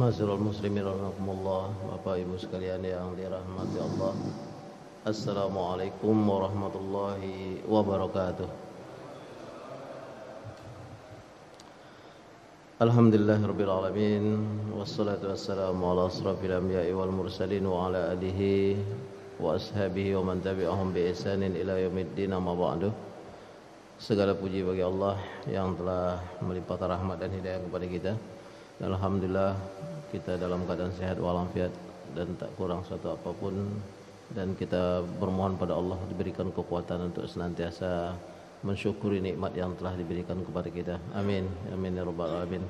Masyarul muslimin rahimakumullah, Bapak Ibu sekalian yang dirahmati Allah. Assalamualaikum warahmatullahi wabarakatuh. Alhamdulillahirabbil alamin, wassalatu wassalamu ala asrofil anbiya'i wal mursalin wa ala alihi wa ashabihi wa man tabi'ahum bi ihsanin ila yaumiddin, amma ba'du. Segala puji bagi Allah yang telah melimpahkan rahmat dan hidayah kepada kita. Dan alhamdulillah kita dalam keadaan sehat walafiat dan tak kurang satu apapun, dan kita bermohon pada Allah diberikan kekuatan untuk senantiasa mensyukuri nikmat yang telah diberikan kepada kita. Amin, amin ya rabbal alamin.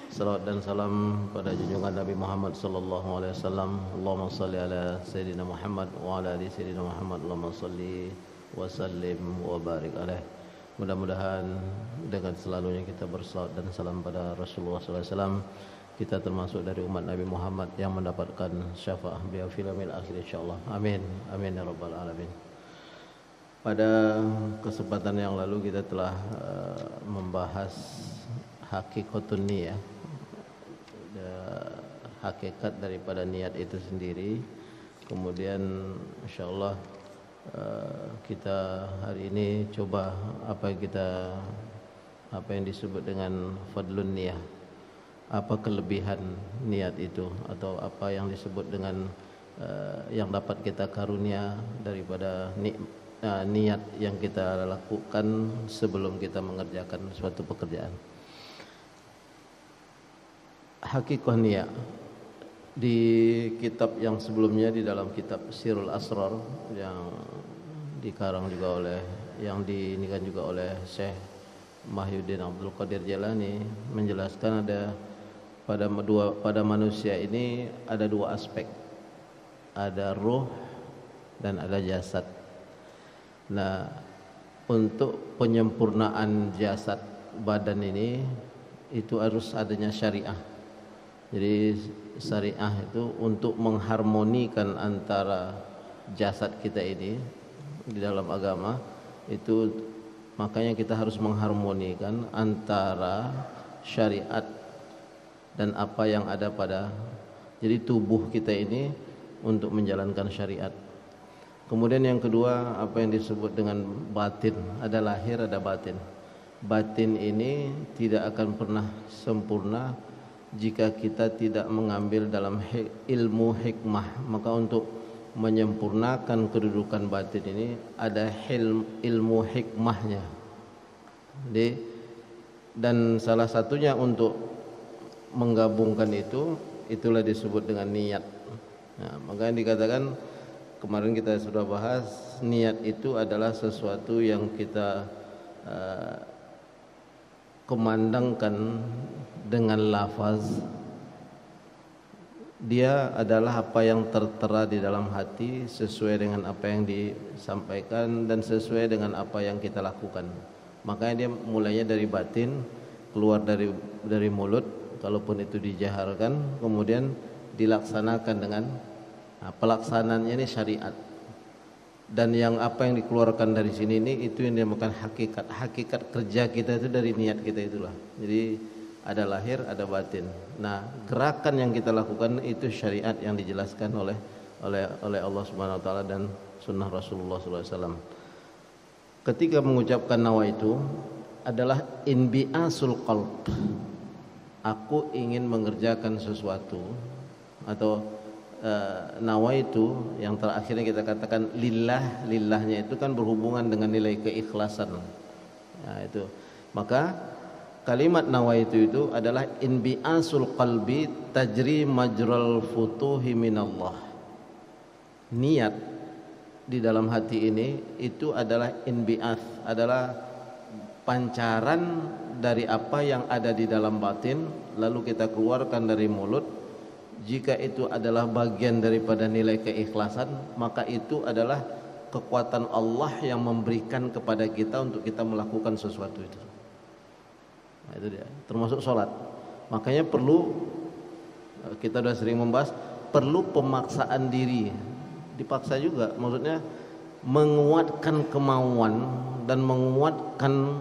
Salawat dan salam pada junjungan Nabi Muhammad sallallahu alaihi wasallam. Allahumma shalli ala sayyidina Muhammad wa ala ali sayyidina Muhammad. Allahumma shalli wa sallim wa barik alaihi. Mudah-mudahan dengan selalunya kita bersalawat dan salam pada Rasulullah sallallahu alaihi wasallam, kita termasuk dari umat Nabi Muhammad yang mendapatkan syafaat beliau fil yaumil akhir insyaallah. Amin, amin ya rabbal alamin. Pada kesempatan yang lalu kita telah membahas hakikatun niyah, hakikat daripada niat itu sendiri. Kemudian insyaallah kita hari ini coba apa yang disebut dengan fadlun niyah. Apa kelebihan niat itu, atau apa yang disebut dengan yang dapat kita karunia daripada niat yang kita lakukan sebelum kita mengerjakan suatu pekerjaan. Hakikah niat di kitab yang sebelumnya, di dalam kitab Sirul Asrar yang dikarang juga oleh, yang diinikan juga oleh Syekh Mahyuddin Abdul Qadir Jalani, menjelaskan ada pada manusia ini ada dua aspek, ada ruh dan ada jasad. Nah, untuk penyempurnaan jasad badan ini itu harus adanya syariah. Jadi syariah itu untuk mengharmonikan antara jasad kita ini di dalam agama itu, makanya kita harus mengharmonikan antara syariat dan apa yang ada pada jadi tubuh kita ini untuk menjalankan syariat. Kemudian yang kedua, apa yang disebut dengan batin, ada lahir ada batin. Batin ini tidak akan pernah sempurna jika kita tidak mengambil dalam ilmu hikmah. Maka untuk menyempurnakan kedudukan batin ini ada ilmu hikmahnya. Jadi, dan salah satunya untuk menggabungkan itulah disebut dengan niat. Nah, makanya dikatakan kemarin kita sudah bahas, niat itu adalah sesuatu yang kita kumandangkan dengan lafaz. Dia adalah apa yang tertera di dalam hati sesuai dengan apa yang disampaikan dan sesuai dengan apa yang kita lakukan. Makanya dia mulainya dari batin, keluar dari mulut, kalaupun itu dijaharkan, kemudian dilaksanakan dengan pelaksanaannya ini syariat. Dan yang apa yang dikeluarkan dari sini ini itu yang dinamakan hakikat. Hakikat kerja kita itu dari niat kita itulah. Jadi ada lahir, ada batin. Nah, gerakan yang kita lakukan itu syariat yang dijelaskan oleh Allah Subhanahu wa taala dan sunnah Rasulullah sallallahu alaihi wasallam. Ketika mengucapkan nawaitu adalah inbiasul qalb. Aku ingin mengerjakan sesuatu, atau nawaitu yang terakhirnya kita katakan lillah. Lillahnya itu kan berhubungan dengan nilai keikhlasan. Nah, itu. Maka kalimat nawaitu itu adalah inbiasul qalbi tajri majral futuhi minallah. Niat di dalam hati ini itu adalah inbias, adalah pancaran dari apa yang ada di dalam batin, lalu kita keluarkan dari mulut. Jika itu adalah bagian daripada nilai keikhlasan, maka itu adalah kekuatan Allah yang memberikan kepada kita untuk kita melakukan sesuatu itu. Nah, itu dia, termasuk sholat. Makanya perlu, kita sudah sering membahas, perlu pemaksaan diri. Dipaksa juga, maksudnya menguatkan kemauan dan menguatkan,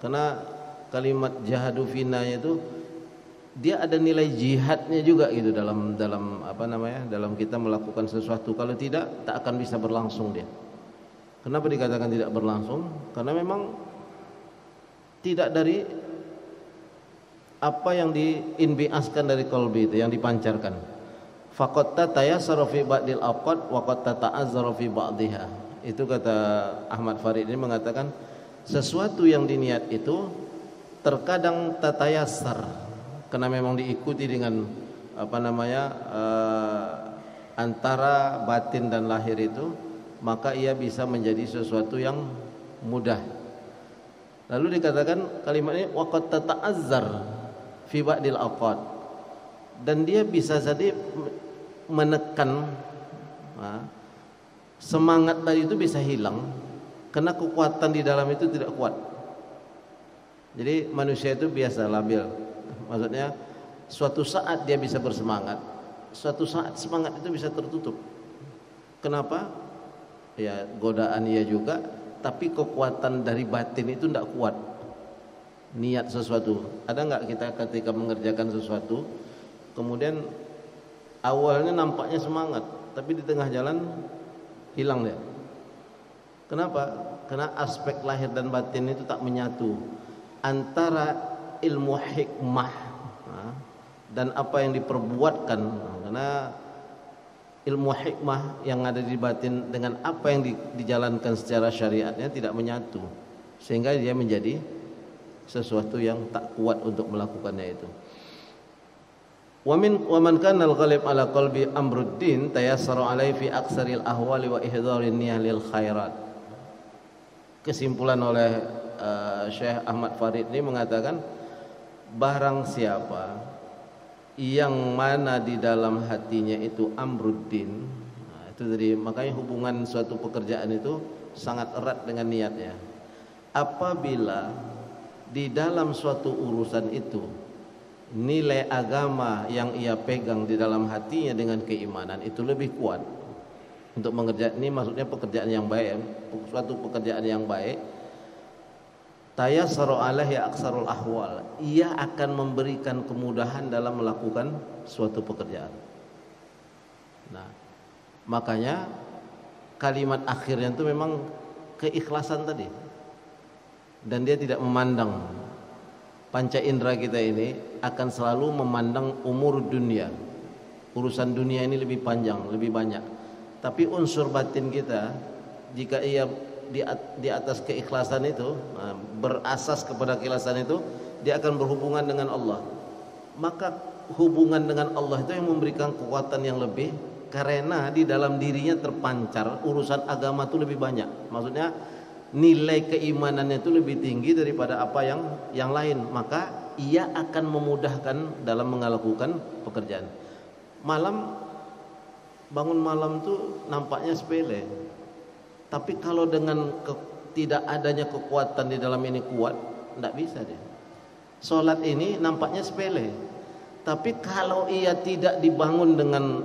karena kalimat jahadu fina itu dia ada nilai jihadnya juga gitu dalam dalam kita melakukan sesuatu. Kalau tidak, tak akan bisa berlangsung dia. Kenapa dikatakan tidak berlangsung? Karena memang tidak dari apa yang diinbiaskan dari qalbi itu, yang dipancarkan. Faqad tatayassara fi ba'dil awqat wa qad tata'azzara fi ba'dihha. Itu kata Ahmad Farid ini mengatakan sesuatu yang diniat itu terkadang tatayassar karena memang diikuti dengan antara batin dan lahir itu, maka ia bisa menjadi sesuatu yang mudah. Lalu dikatakan kalimat ini waqad tata'azzar fi ba'dil awqat, dan dia bisa jadi menekan semangat tadi itu bisa hilang karena kekuatan di dalam itu tidak kuat. Jadi manusia itu biasa labil. Maksudnya suatu saat dia bisa bersemangat, suatu saat semangat itu bisa tertutup. Kenapa? Ya godaan ia juga, tapi kekuatan dari batin itu tidak kuat. Niat sesuatu. Ada nggak kita ketika mengerjakan sesuatu, kemudian awalnya nampaknya semangat, tapi di tengah jalan hilang dia. Kenapa? Karena aspek lahir dan batin itu tak menyatu antara ilmu hikmah dan apa yang diperbuatkan. Karena ilmu hikmah yang ada di batin dengan apa yang dijalankan secara syariatnya tidak menyatu, sehingga dia menjadi sesuatu yang tak kuat untuk melakukannya itu. Wa man kana al-ghalib ala qalbi amruddin tayassara alaihi fi aksaril ahwali wa ihdharin niyah lil khairat. Kesimpulan oleh Syekh Ahmad Farid ini mengatakan barang siapa yang mana di dalam hatinya itu amruddin, itu tadi, makanya hubungan suatu pekerjaan itu sangat erat dengan niatnya. Apabila di dalam suatu urusan itu nilai agama yang ia pegang di dalam hatinya dengan keimanan itu lebih kuat untuk mengerjakan ini, maksudnya pekerjaan yang baik, suatu pekerjaan yang baik, tayassaru alaihi aksarul ahwal, ia akan memberikan kemudahan dalam melakukan suatu pekerjaan. Nah, makanya kalimat akhirnya itu memang keikhlasan tadi, dan dia tidak memandang. Panca indera kita ini akan selalu memandang umur dunia, urusan dunia ini lebih panjang, lebih banyak. Tapi unsur batin kita, jika ia di atas keikhlasan itu, berasas kepada keikhlasan itu, dia akan berhubungan dengan Allah. Maka hubungan dengan Allah itu yang memberikan kekuatan yang lebih, karena di dalam dirinya terpancar urusan agama itu lebih banyak. Maksudnya nilai keimanannya itu lebih tinggi daripada apa yang lain, maka ia akan memudahkan dalam melakukan pekerjaan. Bangun malam tuh nampaknya sepele, tapi kalau dengan tidak adanya kekuatan di dalam ini kuat, tidak bisa dia. Sholat ini nampaknya sepele, tapi kalau ia tidak dibangun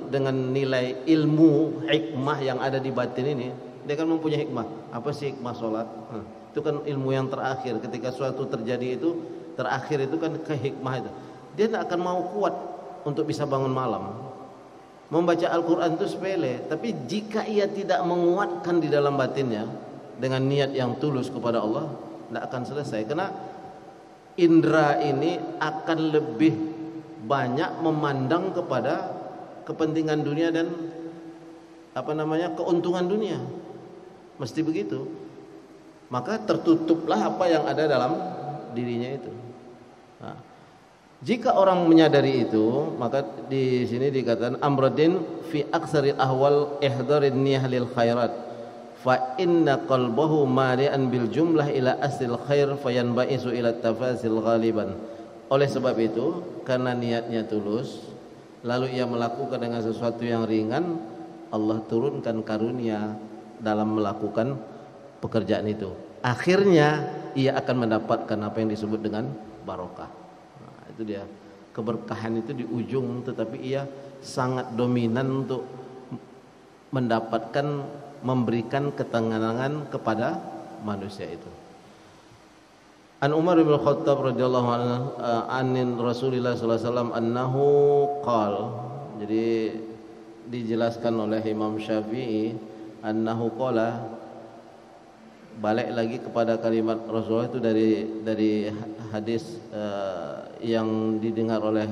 dengan nilai ilmu hikmah yang ada di batin ini, dia kan mempunyai hikmah. Apa sih hikmah sholat? Itu kan ilmu yang terakhir. Ketika suatu terjadi itu terakhir itu kan ke hikmah itu. Dia tidak akan mau kuat untuk bisa bangun malam. Membaca Al-Quran itu sepele, tapi jika ia tidak menguatkan di dalam batinnya dengan niat yang tulus kepada Allah, tidak akan selesai. Karena indera ini akan lebih banyak memandang kepada kepentingan dunia dan keuntungan dunia. Mesti begitu. Maka tertutuplah apa yang ada dalam dirinya itu. Nah, jika orang menyadari itu, maka di sini dikatakan amradin fi aksaril ahwal ihdarin niyah lil khairat fa inna qalbahu mari'an bil jumlah ila aslil khair fayanba'isu ila tafasil ghaliban. Oleh sebab itu, karena niatnya tulus, lalu ia melakukan dengan sesuatu yang ringan, Allah turunkan karunia dalam melakukan pekerjaan itu. Akhirnya ia akan mendapatkan apa yang disebut dengan barokah. Itu dia, keberkahan itu di ujung, tetapi ia sangat dominan untuk memberikan ketenangan kepada manusia itu. An Umar bin Khattab radhiyallahu anhu anin Rasulillah sallallahu alaihi wasallam annahu qal. Jadi dijelaskan oleh Imam Syafi'i annahu qala, balik lagi kepada kalimat Rasulullah itu dari hadis yang didengar oleh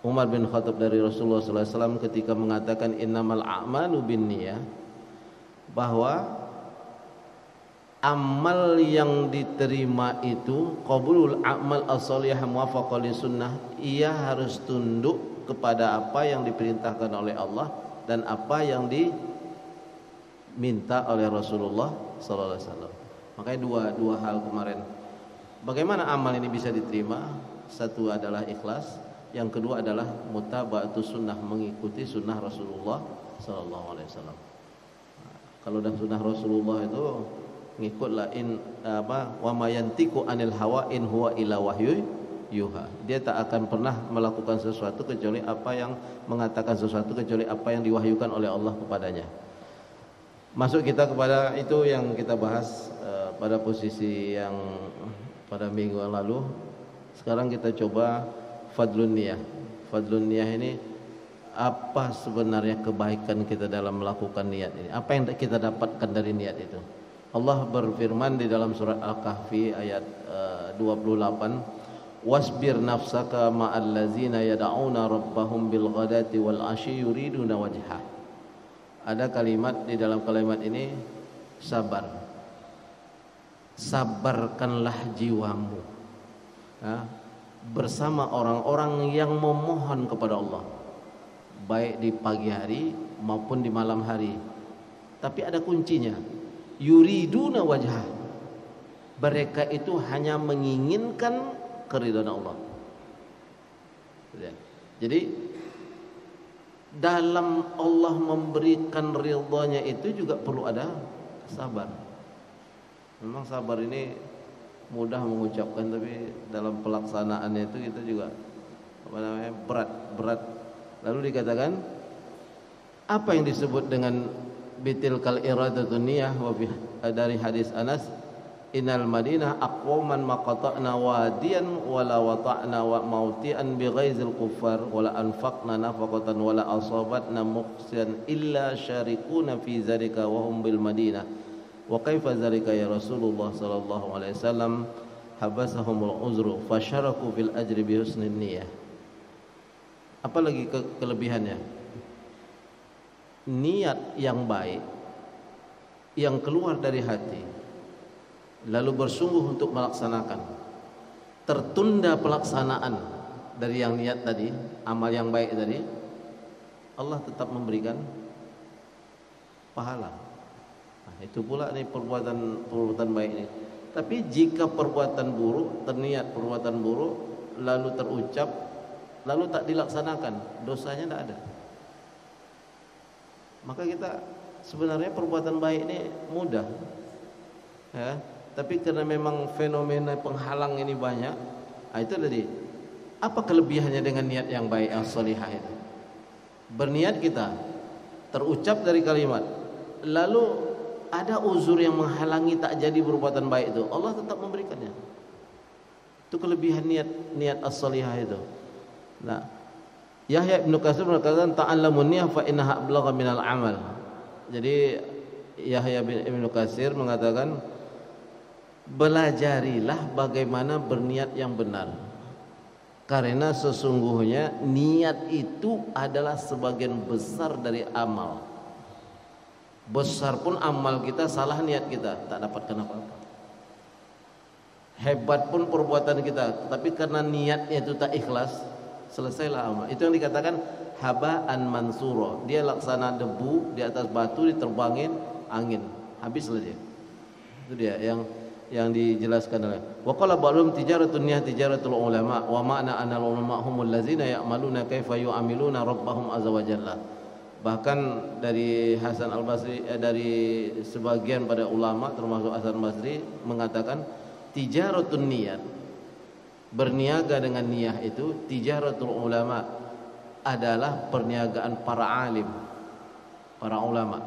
Umar bin Khattab dari Rasulullah sallallahu alaihi wasallam ketika mengatakan innamal a'malu binniyah, bahwa amal yang diterima itu qabulul a'mal as-shalihah muwafaqah li sunnah, ia harus tunduk kepada apa yang diperintahkan oleh Allah dan apa yang diminta oleh Rasulullah sallallahu alaihi wasallam. Makanya dua hal kemarin. Bagaimana amal ini bisa diterima? Satu adalah ikhlas, yang kedua adalah mutaba'atus sunnah, mengikuti sunnah Rasulullah sallallahu alaihi wasallam. Kalau dah sunnah Rasulullah itu ngikutlah wa mayantiku anil hawa in huwa ila wahyu yuha. Dia tak akan pernah melakukan sesuatu kecuali apa yang mengatakan sesuatu kecuali apa yang diwahyukan oleh Allah kepadanya. Masuk kita kepada itu yang kita bahas pada posisi yang pada minggu yang lalu. Sekarang kita coba fadlun niyah. Fadlun niyah ini apa sebenarnya kebaikan kita dalam melakukan niat ini? Apa yang kita dapatkan dari niat itu? Allah berfirman di dalam surat Al-Kahfi ayat 28, wasbir nafsaka ma'al ladzina yad'una rabbahum bil ghadati wal 'ashyi yuriduna wajha. Ada kalimat di dalam kalimat ini, sabar. Sabarkanlah jiwamu bersama orang-orang yang memohon kepada Allah, baik di pagi hari maupun di malam hari. Tapi ada kuncinya, yuriduna wajhah. Mereka itu hanya menginginkan keridhaan Allah. Jadi dalam Allah memberikan ridhanya itu juga perlu ada sabar. Memang sabar ini mudah mengucapkan, tapi dalam pelaksanaannya itu kita juga berat. Lalu dikatakan apa yang disebut dengan bitilkal iradatun niyah, dari hadis Anas, innal madinah aqwaman maqata'na wadiyan wala wata'na wa mautian bighaizil kuffar wala anfaqna nafaqatan wala asabatna muqsian illa syarikuna fi zalika wa hum bil madinah wa kaifa zalika ya Rasulullah sallallahu alaihi wasallam habasahumul uzru fasyaraku fil ajri bi husnin niyah. Apa lagi kelebihannya? Niat yang baik yang keluar dari hati lalu bersungguh untuk melaksanakan, tertunda pelaksanaan dari yang niat tadi, amal yang baik tadi, Allah tetap memberikan pahala. Nah, itu pula nih perbuatan baik ini. Tapi jika perbuatan buruk, terniat perbuatan buruk lalu terucap lalu tak dilaksanakan, dosanya tidak ada. Maka kita sebenarnya perbuatan baik ini mudah, ya. Tapi karena memang fenomena penghalang ini banyak, itu tadi. Apa kelebihannya dengan niat yang baik, yang salihah itu? Berniat kita, terucap dari kalimat, lalu ada uzur yang menghalangi tak jadi perbuatan baik itu, Allah tetap memberikannya. Itu kelebihan niat as-salihah itu. Nah, Yahya bin Katsir mengatakan ta'allamun niyah fa innaha ablagha minal amal. Jadi Yahya bin Katsir mengatakan, belajarilah bagaimana berniat yang benar, karena sesungguhnya niat itu adalah sebagian besar dari amal. Besar pun amal kita, salah niat kita tak dapatkan apa-apa. Hebat pun perbuatan kita, tapi karena niatnya itu tak ikhlas, selesailah amal. Itu yang dikatakan haba'an mansura. Dia laksana debu di atas batu diterbangin angin, habislah dia. Itu dia yang dijelaskan oleh wa qala ba'dhum tijaratun niyah tijaratul ulama wa ma'na anal ulama humul ladzina ya'maluna kaifa yu'amiluna rabbahum azza wa jalla. Bahkan dari Hasan al-Basri, dari sebagian pada ulama termasuk Hasan al-Basri mengatakan tijaratun niyat, berniaga dengan niyah itu, tijaratul ulama adalah perniagaan para alim, para ulama.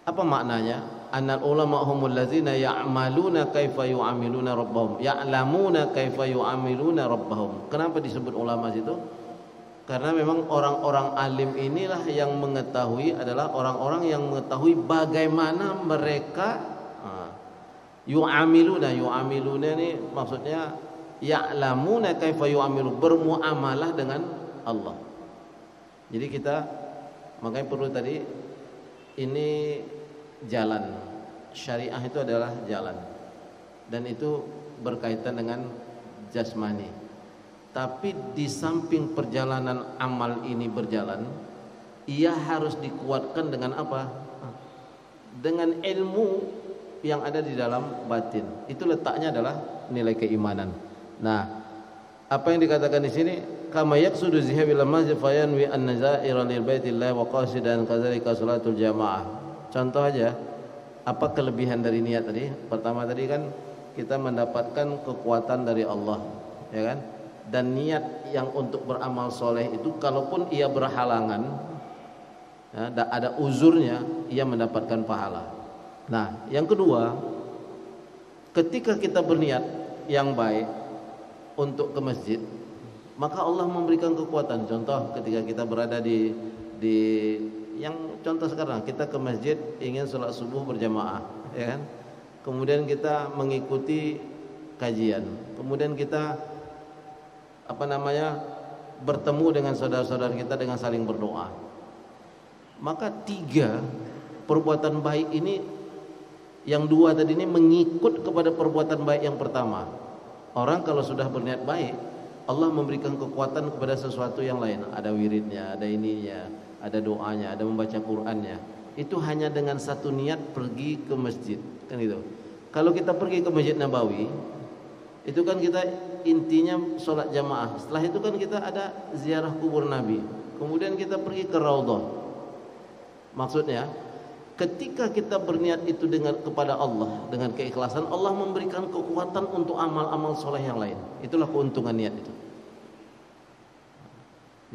Apa maknanya? annal ulama humul ladzina ya'maluna kaifa yu'amiluna rabbahum, ya'lamuna kaifa yu'amiluna rabbahum. Kenapa disebut ulama situ? Karena memang orang-orang alim inilah yang mengetahui, adalah orang-orang yang mengetahui bagaimana mereka yu'amiluna ini maksudnya ya'lamuna kaifa yu'amilu, bermuamalah dengan Allah. Jadi kita makanya perlu tadi, ini jalan syariah itu adalah jalan, dan itu berkaitan dengan jasmani. Tapi di samping perjalanan amal ini berjalan, ia harus dikuatkan dengan apa? Dengan ilmu yang ada di dalam batin. Itu letaknya adalah nilai keimanan. Nah, apa yang dikatakan di sini? Kama yaqsudu zihabil masjid fayanwi an-nazaira lil baitillah wa qasidan kadzalika salatul jamaah. Contoh aja, apa kelebihan dari niat tadi? Pertama tadi kan kita mendapatkan kekuatan dari Allah, ya kan? Dan niat yang untuk beramal soleh itu, kalaupun ia berhalangan, ya, ada uzurnya, ia mendapatkan pahala. Nah, yang kedua, ketika kita berniat yang baik untuk ke masjid, maka Allah memberikan kekuatan. Contoh ketika kita berada di yang contoh sekarang kita ke masjid ingin sholat subuh berjamaah, ya kan? Kemudian kita mengikuti kajian, kemudian kita bertemu dengan saudara-saudara kita dengan saling berdoa. Maka 3 perbuatan baik ini, yang 2 tadi ini mengikut kepada perbuatan baik yang pertama. Orang kalau sudah berniat baik, Allah memberikan kekuatan kepada sesuatu yang lain. Ada wiridnya, ada ininya, ada doanya, ada membaca Qur'annya. Itu hanya dengan satu niat pergi ke masjid, kan gitu. Kalau kita pergi ke Masjid Nabawi, itu kan kita intinya sholat jamaah. Setelah itu kan kita ada ziarah kubur Nabi. Kemudian kita pergi ke Raudhah. Maksudnya, ketika kita berniat itu kepada Allah dengan keikhlasan, Allah memberikan kekuatan untuk amal-amal soleh yang lain. Itulah keuntungan niat itu.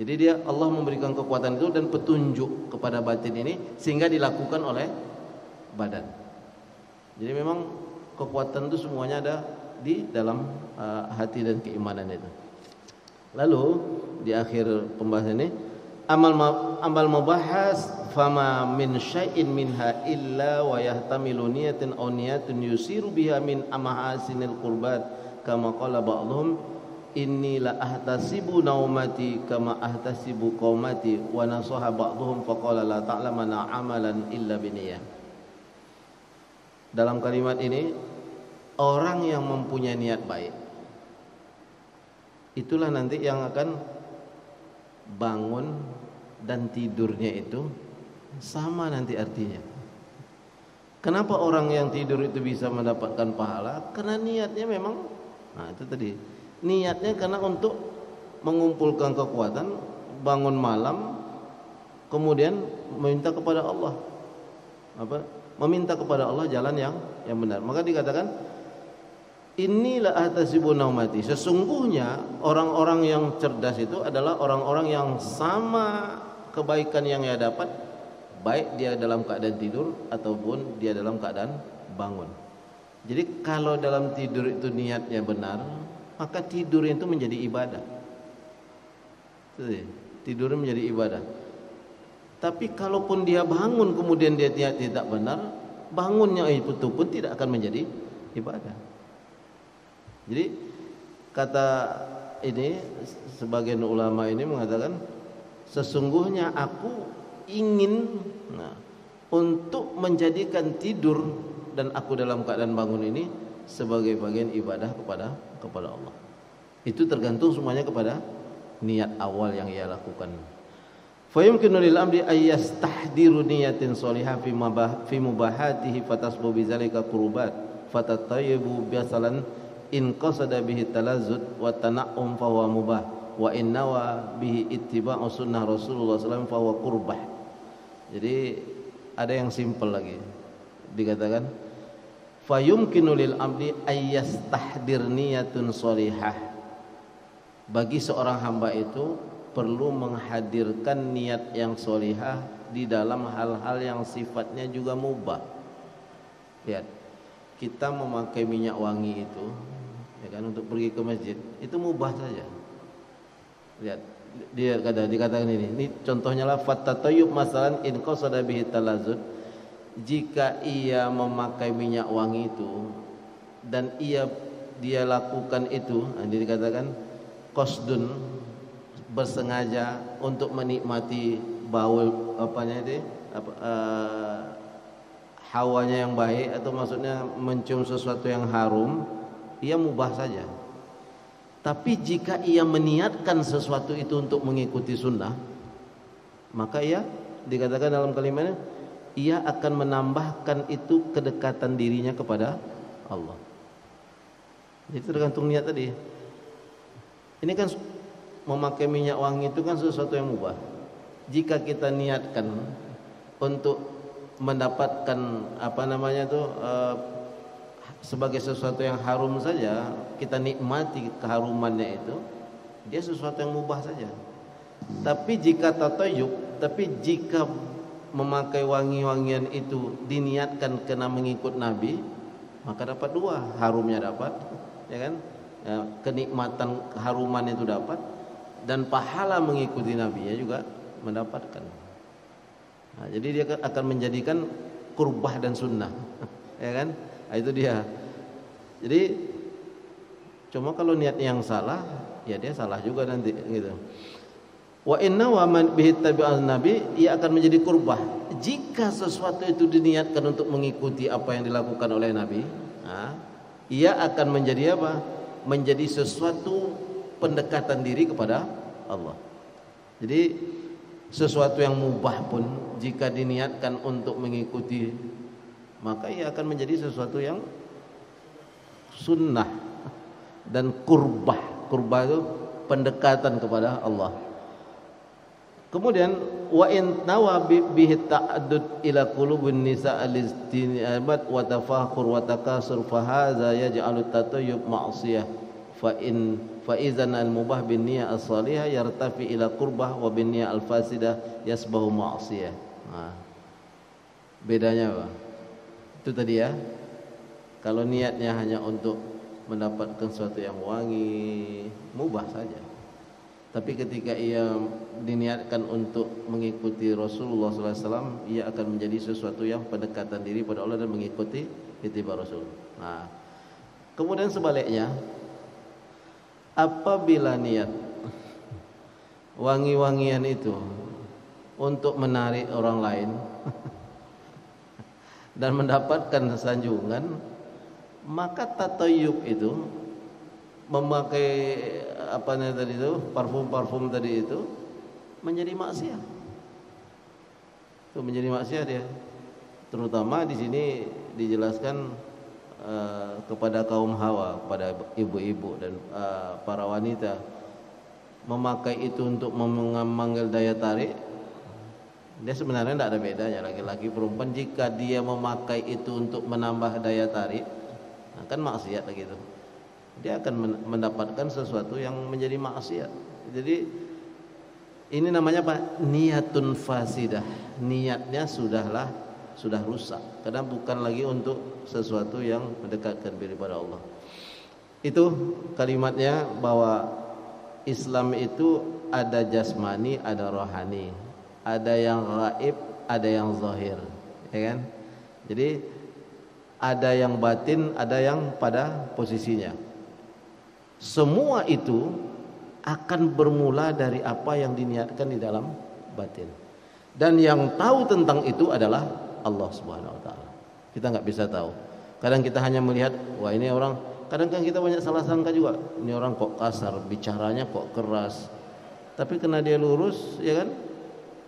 Jadi Allah memberikan kekuatan itu dan petunjuk kepada batin ini sehingga dilakukan oleh badan. Jadi memang kekuatan itu semuanya ada di dalam hati dan keimanan itu. Lalu di akhir pembahasan ini, amal mubahas fama min syai'in minha illa wa yahtamilu niyatin aw niyatun yusiru biha min amahasinil qurbat kama qala ba'dhum inni la ahtasibu naumati kama ahtasibu qaumati wa nasaha ba'dhum faqala la ta'lamana amalan illa biniyah. Dalam kalimat ini, orang yang mempunyai niat baik itulah nanti yang akan bangun dan tidurnya itu sama nanti artinya. Kenapa orang yang tidur itu bisa mendapatkan pahala? Karena niatnya memang, nah itu tadi, niatnya karena untuk mengumpulkan kekuatan, bangun malam, kemudian meminta kepada Allah, meminta kepada Allah jalan yang benar. Maka dikatakan inilah ahtasibu naumati. Sesungguhnya orang-orang yang cerdas itu adalah orang-orang yang sama kebaikan yang ia dapat, baik dia dalam keadaan tidur ataupun dia dalam keadaan bangun. Jadi kalau dalam tidur itu niatnya benar, maka tidur itu menjadi ibadah. Tidur menjadi ibadah. Tapi kalaupun dia bangun kemudian dia tidak benar, bangunnya itu pun tidak akan menjadi ibadah. Jadi kata ini, sebagian ulama ini mengatakan, sesungguhnya aku ingin untuk menjadikan tidur dan aku dalam keadaan bangun ini sebagai bagian ibadah kepada Allah. Itu tergantung semuanya kepada niat awal yang ia lakukan. Fa yumkinu lil amri ay yastahdiru niyatin shalihah fi mubahatihi fatasbu bizalika qurubat fatatayyibu biasalan in qasada bihi talazzud wa tana'um fa huwa mubah wa in nawa bihi ittiba'u sunnah Rasulullah sallallahu alaihi wasallam fa huwa qurbah. Jadi ada yang simpel lagi. Dikatakan fa yumkinu lil abdi ay yastahdir niyatun shalihah. Bagi seorang hamba itu perlu menghadirkan niat yang shalihah di dalam hal-hal yang sifatnya juga mubah. Lihat, kita memakai minyak wangi itu, ya kan, untuk pergi ke masjid, itu mubah saja. Lihat, dia dikatakan ini contohnya lah, fatatayub masalan in qasada bihi talazud, jika ia memakai minyak wangi itu dan dia lakukan itu, ini dikatakan qasdun, bersengaja untuk menikmati bau hawanya yang baik, atau maksudnya mencium sesuatu yang harum, ia mubah saja. Tapi jika ia meniatkan sesuatu itu untuk mengikuti sunnah, maka ia dikatakan dalam kalimatnya, ia akan menambahkan itu kedekatan dirinya kepada Allah. Jadi tergantung niat tadi. Ini kan memakai minyak wangi itu kan sesuatu yang mubah. Jika kita niatkan untuk mendapatkan sebagai sesuatu yang harum saja, kita nikmati keharumannya itu, dia sesuatu yang mubah saja. Tapi jika jika memakai wangi-wangian itu diniatkan kena mengikut Nabi, maka dapat dua, harumnya dapat, ya kan? Ya, kenikmatan keharuman itu dapat, dan pahala mengikuti Nabi-nya juga mendapatkan. Nah, jadi dia akan menjadikan kurbah dan sunnah, ya kan? Nah, itu dia. Jadi cuma kalau niatnya yang salah, ya dia salah juga nanti, gitu. Wa inna wa man bihi tabi'an nabi, ia akan menjadi kurbah jika sesuatu itu diniatkan untuk mengikuti apa yang dilakukan oleh Nabi. Nah, ia akan menjadi apa? Menjadi sesuatu pendekatan diri kepada Allah. Jadi sesuatu yang mubah pun jika diniatkan untuk mengikuti, maka ia akan menjadi sesuatu yang sunnah dan kurbah. Kurbah itu pendekatan kepada Allah. Kemudian wa in nawa bihi ta'addud ila qulubun nisa al-istinabat wa tafakhur wa takasur fa hadza yaj'alu tatayyub ma'siyah fa idzan al-mubah bin niyyah as-salihah yartafi ila qurbah wa bin niyyah al-fasidah yasbahu ma'siyah. Nah, bedanya apa? Itu tadi ya. Kalau niatnya hanya untuk mendapatkan sesuatu yang wangi, mubah saja. Tapi ketika ia diniatkan untuk mengikuti Rasulullah SAW, ia akan menjadi sesuatu yang pendekatan diri pada Allah dan mengikuti ittiba Rasul. Nah, kemudian sebaliknya, apabila niat wangi-wangian itu untuk menarik orang lain dan mendapatkan sanjungan, maka tatayyub itu, memakai tadi itu, parfum tadi itu, menjadi maksiat. Itu menjadi maksiat ya. Terutama di sini dijelaskan kepada kaum hawa, kepada ibu-ibu dan para wanita, memakai itu untuk memanggil daya tarik. Dia sebenarnya tidak ada bedanya laki-laki perempuan. Jika dia memakai itu untuk menambah daya tarik, nah kan maksiat gitu. Dia akan mendapatkan sesuatu yang menjadi maksiat. Jadi ini namanya apa? Niyatun fasidah. Niatnya sudah rusak, karena bukan lagi untuk sesuatu yang mendekatkan diri pada Allah. Itu kalimatnya, bahwa Islam itu ada jasmani, ada rohani, ada yang gaib, ada yang zahir, ya kan? Jadi ada yang batin, ada yang pada posisinya. Semua itu akan bermula dari apa yang diniatkan di dalam batin. Dan yang tahu tentang itu adalah Allah Subhanahu wa taala. Kita enggak bisa tahu. Kadang kita hanya melihat, wah ini orang, kadang kan kita banyak salah sangka juga. Ini orang kok kasar, bicaranya kok keras. Tapi kena dia lurus, ya kan?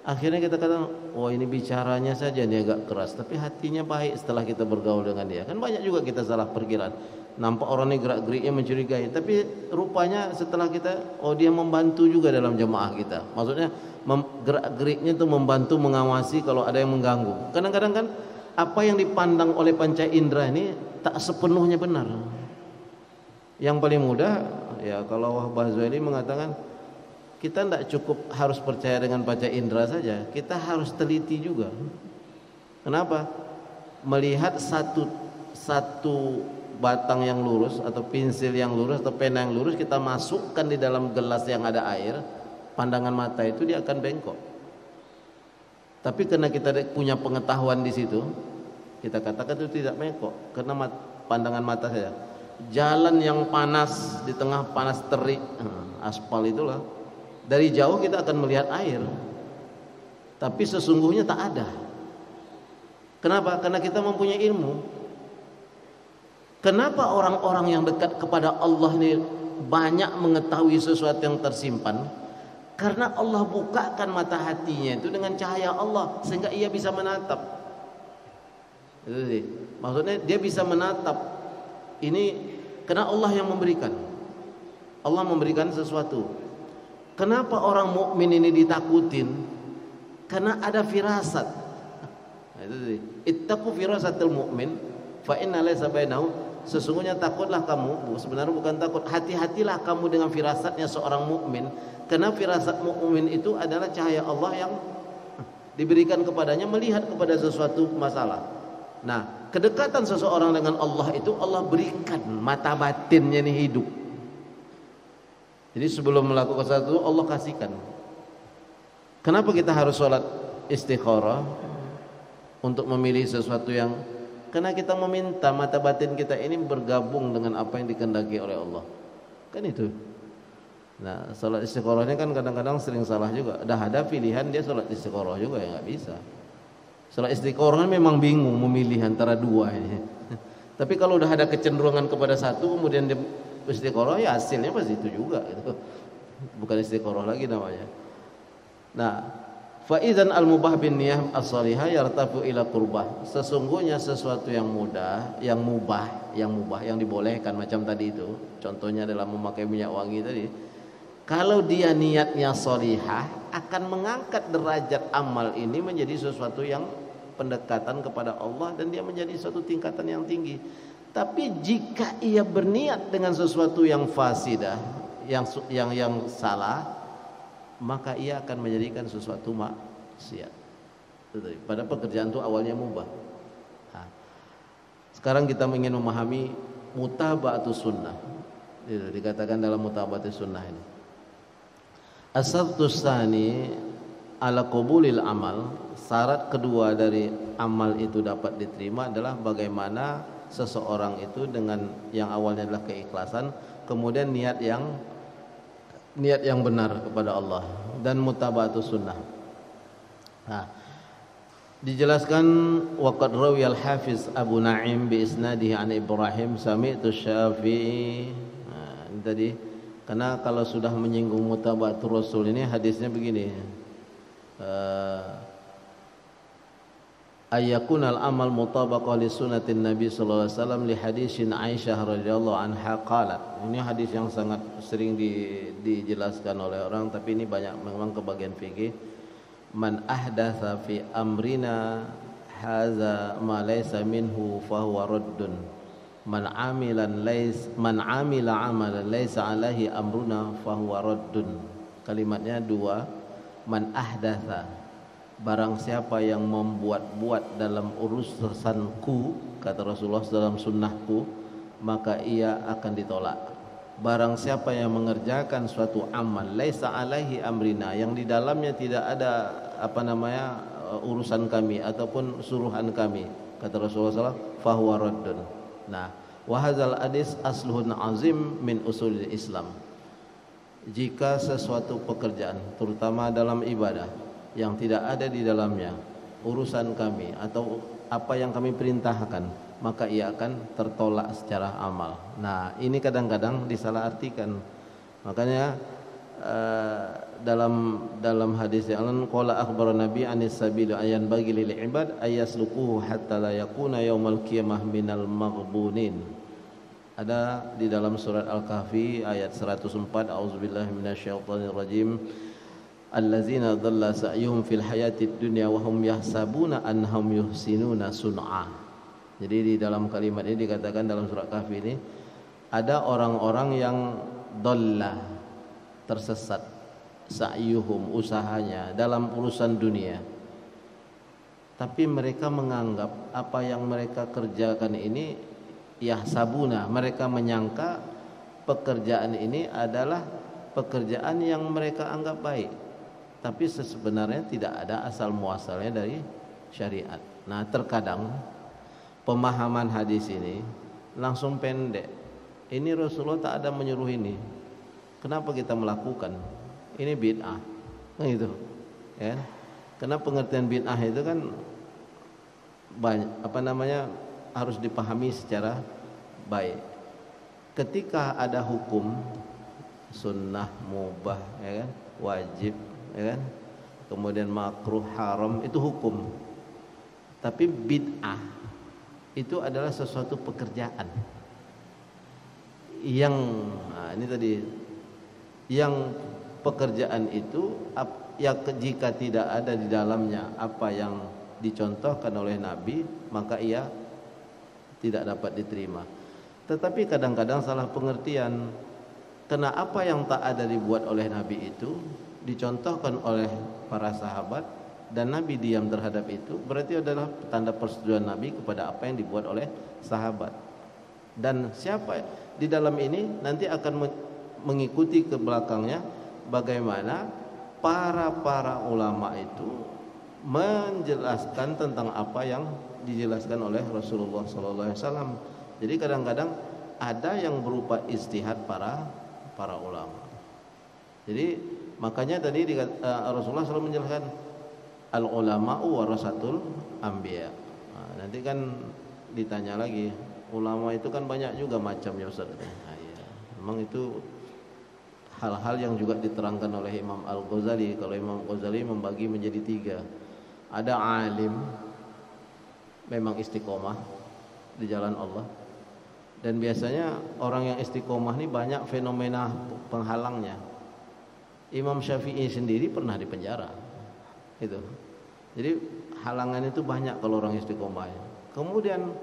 Akhirnya kita katakan, wah ini bicaranya saja nih agak keras, tapi hatinya baik setelah kita bergaul dengan dia. Kan banyak juga kita salah perkiraan. Nampak orang ini gerak-geriknya mencurigai, tapi rupanya setelah kita, oh dia membantu juga dalam jemaah kita. Maksudnya gerak-geriknya itu membantu mengawasi kalau ada yang mengganggu. Kadang-kadang kan apa yang dipandang oleh panca indera ini tak sepenuhnya benar. Yang paling mudah ya, kalau Wahbah Zuhaili mengatakan, kita tidak cukup harus percaya dengan panca indera saja, kita harus teliti juga. Kenapa? Melihat satu satu batang yang lurus atau pensil yang lurus atau pena yang lurus kita masukkan di dalam gelas yang ada air, pandangan mata itu dia akan bengkok. Tapi karena kita punya pengetahuan di situ, kita katakan itu tidak bengkok karena pandangan mata saja. Jalan yang panas di tengah panas terik, aspal itulah, dari jauh kita akan melihat air, tapi sesungguhnya tak ada. Kenapa? Karena kita mempunyai ilmu. Kenapa orang-orang yang dekat kepada Allah ini banyak mengetahui sesuatu yang tersimpan? Karena Allah bukakan mata hatinya itu dengan cahaya Allah sehingga ia bisa menatap. Itu sih. Maksudnya dia bisa menatap. Ini karena Allah yang memberikan. Allah memberikan sesuatu. Kenapa orang mukmin ini ditakutin? Karena ada firasat. Itu sih. Ittaqu firasatul mu'min fa inna laysa bainahu. Sesungguhnya takutlah kamu, sebenarnya bukan takut, hati-hatilah kamu dengan firasatnya seorang mukmin, karena firasat mukmin itu adalah cahaya Allah yang diberikan kepadanya melihat kepada sesuatu masalah. Nah, kedekatan seseorang dengan Allah itu Allah berikan mata batinnya ini hidup. Jadi sebelum melakukan sesuatu Allah kasihkan. Kenapa kita harus sholat istikharah untuk memilih sesuatu yang, karena kita meminta mata batin kita ini bergabung dengan apa yang dikehendaki oleh Allah. Kan itu. Nah, salat istikharahnya kan kadang-kadang sering salah juga. Dah ada pilihan dia salat istikharah juga ya nggak bisa. Salat istikharah memang bingung memilih antara dua ini. Tapi kalau udah ada kecenderungan kepada satu kemudian dia istikharah ya hasilnya pasti itu juga gitu. Bukan istikharah lagi namanya. Nah, Faizan al-mubah bin niyah as-salihah yartafu ila qurbah. Sesungguhnya sesuatu yang mudah, yang mubah, yang dibolehkan macam tadi itu. Contohnya dalam memakai minyak wangi tadi. Kalau dia niatnya salihah akan mengangkat derajat amal ini menjadi sesuatu yang pendekatan kepada Allah dan dia menjadi suatu tingkatan yang tinggi. Tapi jika ia berniat dengan sesuatu yang fasidah, yang salah, maka ia akan menjadikan sesuatu maksiat. Pada pekerjaan itu awalnya mubah. Nah, sekarang kita ingin memahami mutaba'atus sunnah. Itu dikatakan dalam mutaba'atus sunnah ini. As-sartus tsani ala qabulil amal. Syarat kedua dari amal itu dapat diterima adalah bagaimana seseorang itu dengan yang awalnya adalah keikhlasan, kemudian niat yang benar kepada Allah dan mutaba'atus sunnah. Nah, dijelaskan waqad rawiyal hafiz Abu Na'im bi isnadihi an Ibrahim sami'tu Syafi'i. Nah, ini tadi karena kalau sudah menyinggung mutaba'atul Rasul ini hadisnya begini. Ayyakunal amal mutabaqah li sunnatin Nabi sallallahu alaihi wasallam li hadisin Aisyah radhiyallahu anha qalat. Ini hadis yang sangat sering dijelaskan oleh orang tapi ini banyak memang ke bagian fikih. Man ahdatsa fi amrina hadza ma laysa minhu fa huwa raddun. Man amila amalan laysa alaihi amruna fa huwa raddun. Kalimatnya dua. Man ahdatsa, barang siapa yang membuat-buat dalam urusanku, kata Rasulullah, dalam sunnahku, maka ia akan ditolak. Barang siapa yang mengerjakan suatu amal laisa alaihi amrina, yang di dalamnya tidak ada urusan kami ataupun suruhan kami, kata Rasulullah SAW, fahuwa raddun. Nah, wa hadzal hadis asluhun azim min usulil Islam. Jika sesuatu pekerjaan terutama dalam ibadah yang tidak ada di dalamnya urusan kami atau apa yang kami perintahkan, maka ia akan tertolak secara amal. Nah, ini kadang-kadang disalahartikan. Makanya dalam hadis yang lain qala akhbarana nabi anis sabil ayan bagi lil ibad ayasluquhu hatta la yakuna yaumal qiyamah minal maghbunin. Ada di dalam surat Al-Kahfi ayat 104, auzubillahi minasyaitonir rajim. Allazina dhalla sa'yuhum fil hayatid dunya wa hum yahsabuna annahum yuhsinuna sun'a. Jadi di dalam kalimat ini dikatakan dalam surat Kahfi ini ada orang-orang yang dhalla, tersesat, sa'yuhum, usahanya dalam urusan dunia. tapi mereka menganggap apa yang mereka kerjakan ini yahsabuna, mereka menyangka pekerjaan ini adalah pekerjaan yang mereka anggap baik, tapi sebenarnya tidak ada asal muasalnya dari syariat. Nah, terkadang pemahaman hadis ini langsung pendek. Ini Rasulullah tak ada menyuruh ini. Kenapa kita melakukan? Ini bid'ah. Nah, itu. Ya. Karena pengertian bid'ah itu kan banyak, harus dipahami secara baik. Ketika ada hukum sunnah, mubah, ya kan, wajib, ya kan, kemudian makruh, haram, itu hukum. Tapi bid'ah itu adalah sesuatu pekerjaan yang, nah ini tadi, yang pekerjaan itu ya, jika tidak ada di dalamnya apa yang dicontohkan oleh Nabi, maka ia tidak dapat diterima. Tetapi kadang-kadang salah pengertian, karena apa yang tak ada dibuat oleh Nabi itu dicontohkan oleh para sahabat dan Nabi diam terhadap itu, berarti adalah tanda persetujuan Nabi kepada apa yang dibuat oleh sahabat. Dan siapa di dalam ini nanti akan mengikuti ke belakangnya bagaimana para ulama itu menjelaskan tentang apa yang dijelaskan oleh Rasulullah SAW. Jadi kadang-kadang ada yang berupa ijtihad para ulama. Jadi makanya tadi Rasulullah SAW menjelaskan al ulama'u warasatul anbiya. Nah, nanti kan ditanya lagi, ulama itu kan banyak juga macamnya Ustaz. Nah, iya. Memang itu hal-hal yang juga diterangkan oleh Imam Al-Ghazali. Kalau Imam Al-Ghazali membagi menjadi 3. Ada alim, memang istiqomah di jalan Allah. Dan biasanya orang yang istiqomah ini banyak fenomena penghalangnya. Imam Syafi'i sendiri pernah dipenjara. Itu. Jadi halangan itu banyak kalau orang istiqomah. Kemudian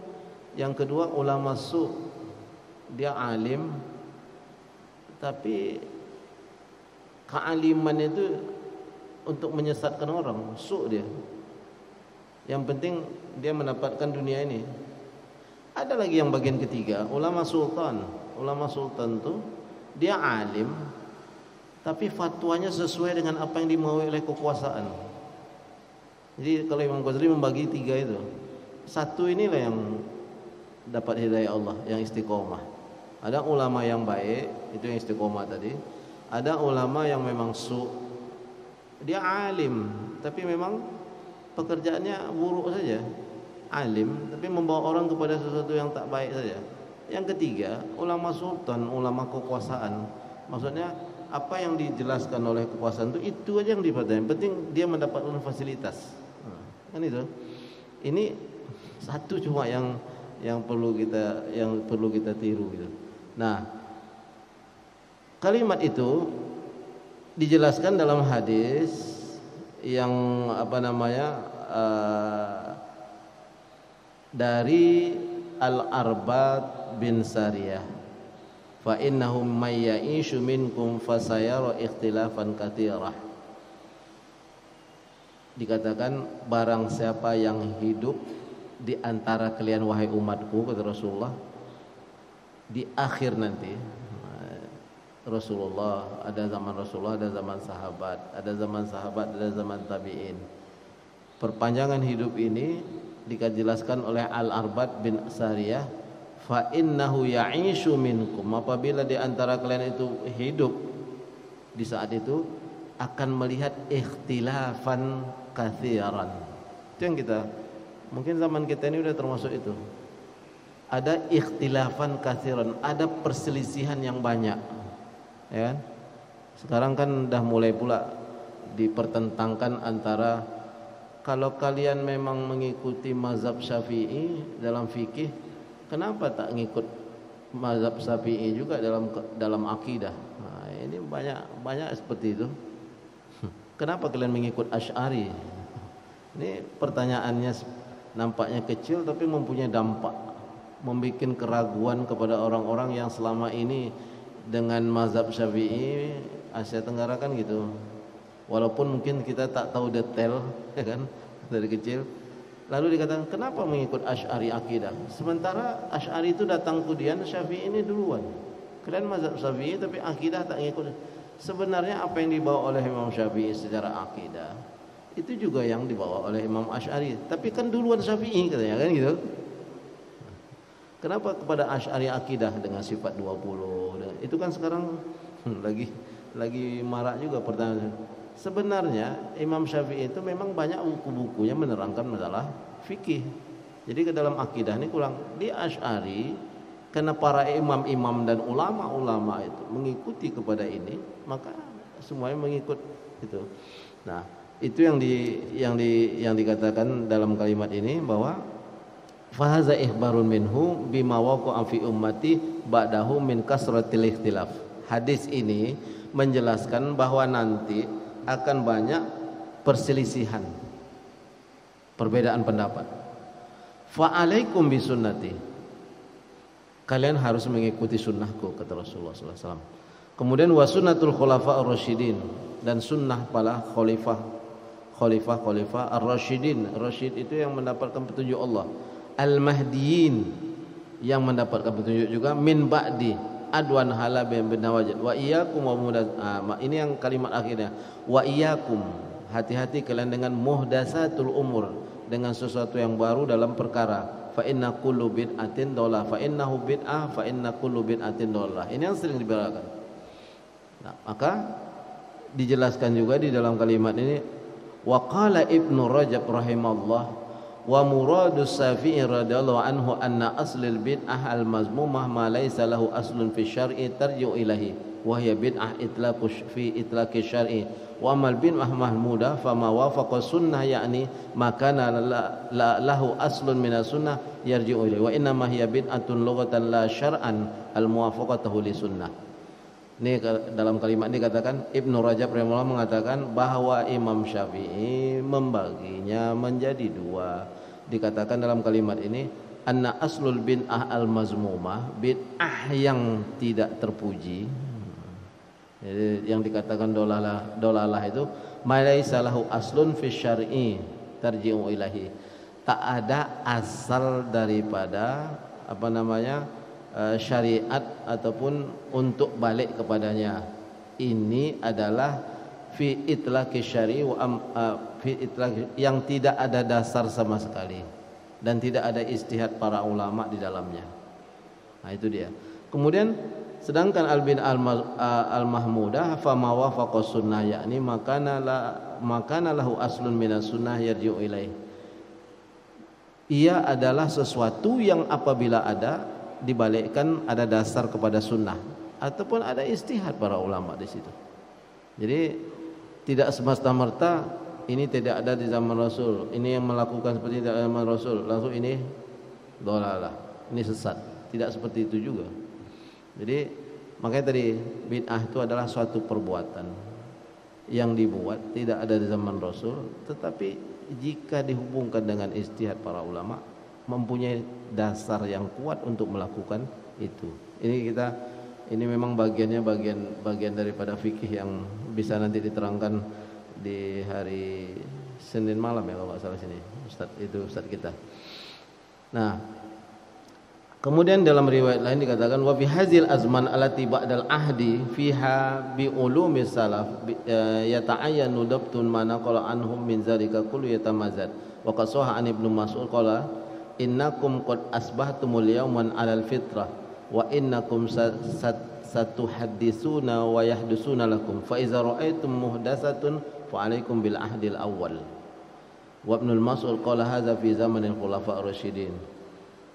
yang kedua, ulama su'. Dia alim, tapi kealiman itu untuk menyesatkan orang, su' dia. Yang penting dia mendapatkan dunia ini. Ada lagi yang bagian ketiga, ulama sultan. Ulama sultan tuh dia alim, tapi fatwanya sesuai dengan apa yang dimaui oleh kekuasaan. Jadi kalau Imam Ghazali membagi 3 itu, satu inilah yang dapat hidayah Allah, yang istiqomah. Ada ulama yang baik, itu yang istiqomah tadi. Ada ulama yang memang dia alim, tapi memang pekerjaannya buruk saja. Alim, tapi membawa orang kepada sesuatu yang tak baik saja. Yang ketiga, ulama sultan, ulama kekuasaan. Maksudnya apa yang dijelaskan oleh kekuasaan itu aja yang diperhatikan. Penting dia mendapatkan fasilitas. Kan itu. Ini satu cuma yang perlu kita tiru gitu. Nah, kalimat itu dijelaskan dalam hadis yang dari Al-Arbad bin Sariyah, fa innahum may ya'ishu minkum fasayara ikhtilafan katsirah. Dikatakan barang siapa yang hidup di antara kalian wahai umatku, kata Rasulullah, di akhir nanti, Rasulullah, ada zaman Rasulullah, ada zaman sahabat, ada zaman tabi'in. Perpanjangan hidup ini dijelaskan oleh Al-Arbad bin Sariyah, fa innahu ya'ishu minkum, apabila di antara kalian itu hidup di saat itu akan melihat ikhtilafan katsiran. Itu yang kita, mungkin zaman kita ini udah termasuk itu. Ada ikhtilafan katsiran, ada perselisihan yang banyak. Ya kan? Sekarang kan udah mulai pula dipertentangkan antara, kalau kalian memang mengikuti mazhab Syafi'i dalam fikih, kenapa tak ngikut mazhab Syafi'i juga dalam akidah? Nah, ini banyak seperti itu. Kenapa kalian mengikut Asy'ari? Ini pertanyaannya nampaknya kecil tapi mempunyai dampak, membuat keraguan kepada orang-orang yang selama ini dengan mazhab Syafi'i Asia Tenggara kan gitu. Walaupun mungkin kita tak tahu detail, ya kan, dari kecil, Lalu dikatakan, kenapa mengikut Asy'ari akidah? Sementara Asy'ari itu datang kemudian, Syafi'i ini duluan. Kalian mazhab Syafi'i tapi akidah tak ngikut. Sebenarnya apa yang dibawa oleh Imam Syafi'i secara akidah itu juga yang dibawa oleh Imam Asy'ari. Tapi kan duluan Syafi'i katanya kan gitu. Kenapa kepada Asy'ari akidah dengan sifat 20? Itu kan sekarang lagi marak juga pertanyaan. Sebenarnya Imam Syafi'i itu memang banyak buku-bukunya menerangkan masalah fikih. Jadi ke dalam akidah ini kurang di Asy'ari, karena para imam-imam dan ulama-ulama itu mengikuti kepada ini, maka semuanya mengikut itu. Nah, itu yang dikatakan dalam kalimat ini bahwa fahaza ihbarun minhu bima waqa'a fi ummati ba'dahu min kasratil ikhtilaf. Hadis ini menjelaskan bahwa nanti akan banyak perselisihan, perbedaan pendapat. Fa'alaikum bisunnati, kalian harus mengikuti sunnahku, kata Rasulullah SAW. Kemudian wa sunnatul khulafa ar-rasyidin, dan sunnah para khalifah ar-rasyidin. Rasyid itu yang mendapatkan petunjuk Allah. Al-mahdiyin, yang mendapatkan petunjuk juga. Min ba'di adwan hala bin nawajid wa iyyakum wa ini yang kalimat akhirnya, wa iyyakum, hati-hati kalian dengan muhdatsatul umur, dengan sesuatu yang baru dalam perkara. Fa inna kullu bid'atin dhalalah, fa innahu bid'ah, fa inna kullu bid'atin dhalalah. Ini yang sering dibicarakan. Nah, maka dijelaskan juga di dalam kalimat ini, wa qala Ibnu Rajab rahimahullah, wa muradu Syafi'i radhiyallahu anhu anna aslil bid'ah al-mazmumah ma laysa lahu aslun fi syar'i tarji'u ilahi wa hiya bid'ah itlaqu fi itlaqi syar'i wa amal bid'ah mahmudah fama wafaqa sunnah yakni makana lahu aslun min sunnah yarji'u ilahi wa inna ma hiya bid'atun lughatan la syar'an al-muwafaqatuhu li sunnah. Ini dalam kalimat ini katakan Ibnu Rajab rahimahullah mengatakan bahwa Imam Syafi'i membaginya menjadi dua. Dikatakan dalam kalimat ini anna aslul bid'ah al-mazmumah, bid'ah yang tidak terpuji. Jadi yang dikatakan dolalah itu malaisa lahu aslun fi syar'i tarji'u ilahi. Tak ada asal daripada syariat ataupun untuk balik kepadanya. Ini adalah fi itlaqi syari wa fi itlaqi, yang tidak ada dasar sama sekali dan tidak ada ijtihad para ulama di dalamnya. Nah, itu dia. Kemudian sedangkan al-bin al-mahmudah fa ma wafaqa sunnah yakni makana lahu aslun minas sunnah yarji'u ilaih. Ia adalah sesuatu yang apabila ada dibalikkan ada dasar kepada sunnah ataupun ada ijtihad para ulama di situ. Jadi tidak semata-mata ini tidak ada di zaman Rasul, ini yang melakukan seperti tidak ada di zaman Rasul, langsung ini dhalalah, ini sesat. Tidak seperti itu juga. Jadi makanya tadi bid'ah itu adalah suatu perbuatan yang dibuat tidak ada di zaman Rasul, tetapi jika dihubungkan dengan ijtihad para ulama mempunyai dasar yang kuat untuk melakukan itu. Ini memang bagian daripada fikih yang bisa nanti diterangkan di hari Senin malam ya kalau nggak salah sini. Ustaz kita. Nah, kemudian dalam riwayat lain dikatakan wa fi hazil azman allati ba'dal ahdi fiha bi ulumi salaf yata'ayyanu dabtun ma naqala anhum min zalika kullu yatamazad wa qasaha an Ibnu Mas'ud qala innakum qad asbahtumul yawman 'alal fitrah wa innakum satuhaddisuna wa yahdusuna lakum fa iza ra'aytum muhdatsatun fa 'alaikum bil ahdil awwal. Wa Ibnu Mas'ud qala hadza fi zamanil khulafa ar-rasyidin.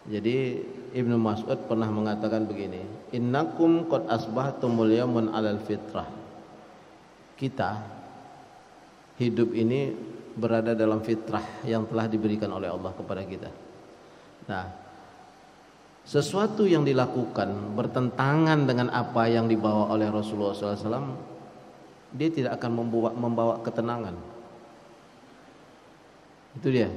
Jadi Ibnu Mas'ud pernah mengatakan begini, innakum qad asbahtumul yawman 'alal fitrah. Kita hidup ini berada dalam fitrah yang telah diberikan oleh Allah kepada kita. Nah, sesuatu yang dilakukan bertentangan dengan apa yang dibawa oleh Rasulullah SAW, dia tidak akan membawa ketenangan. Itu dia.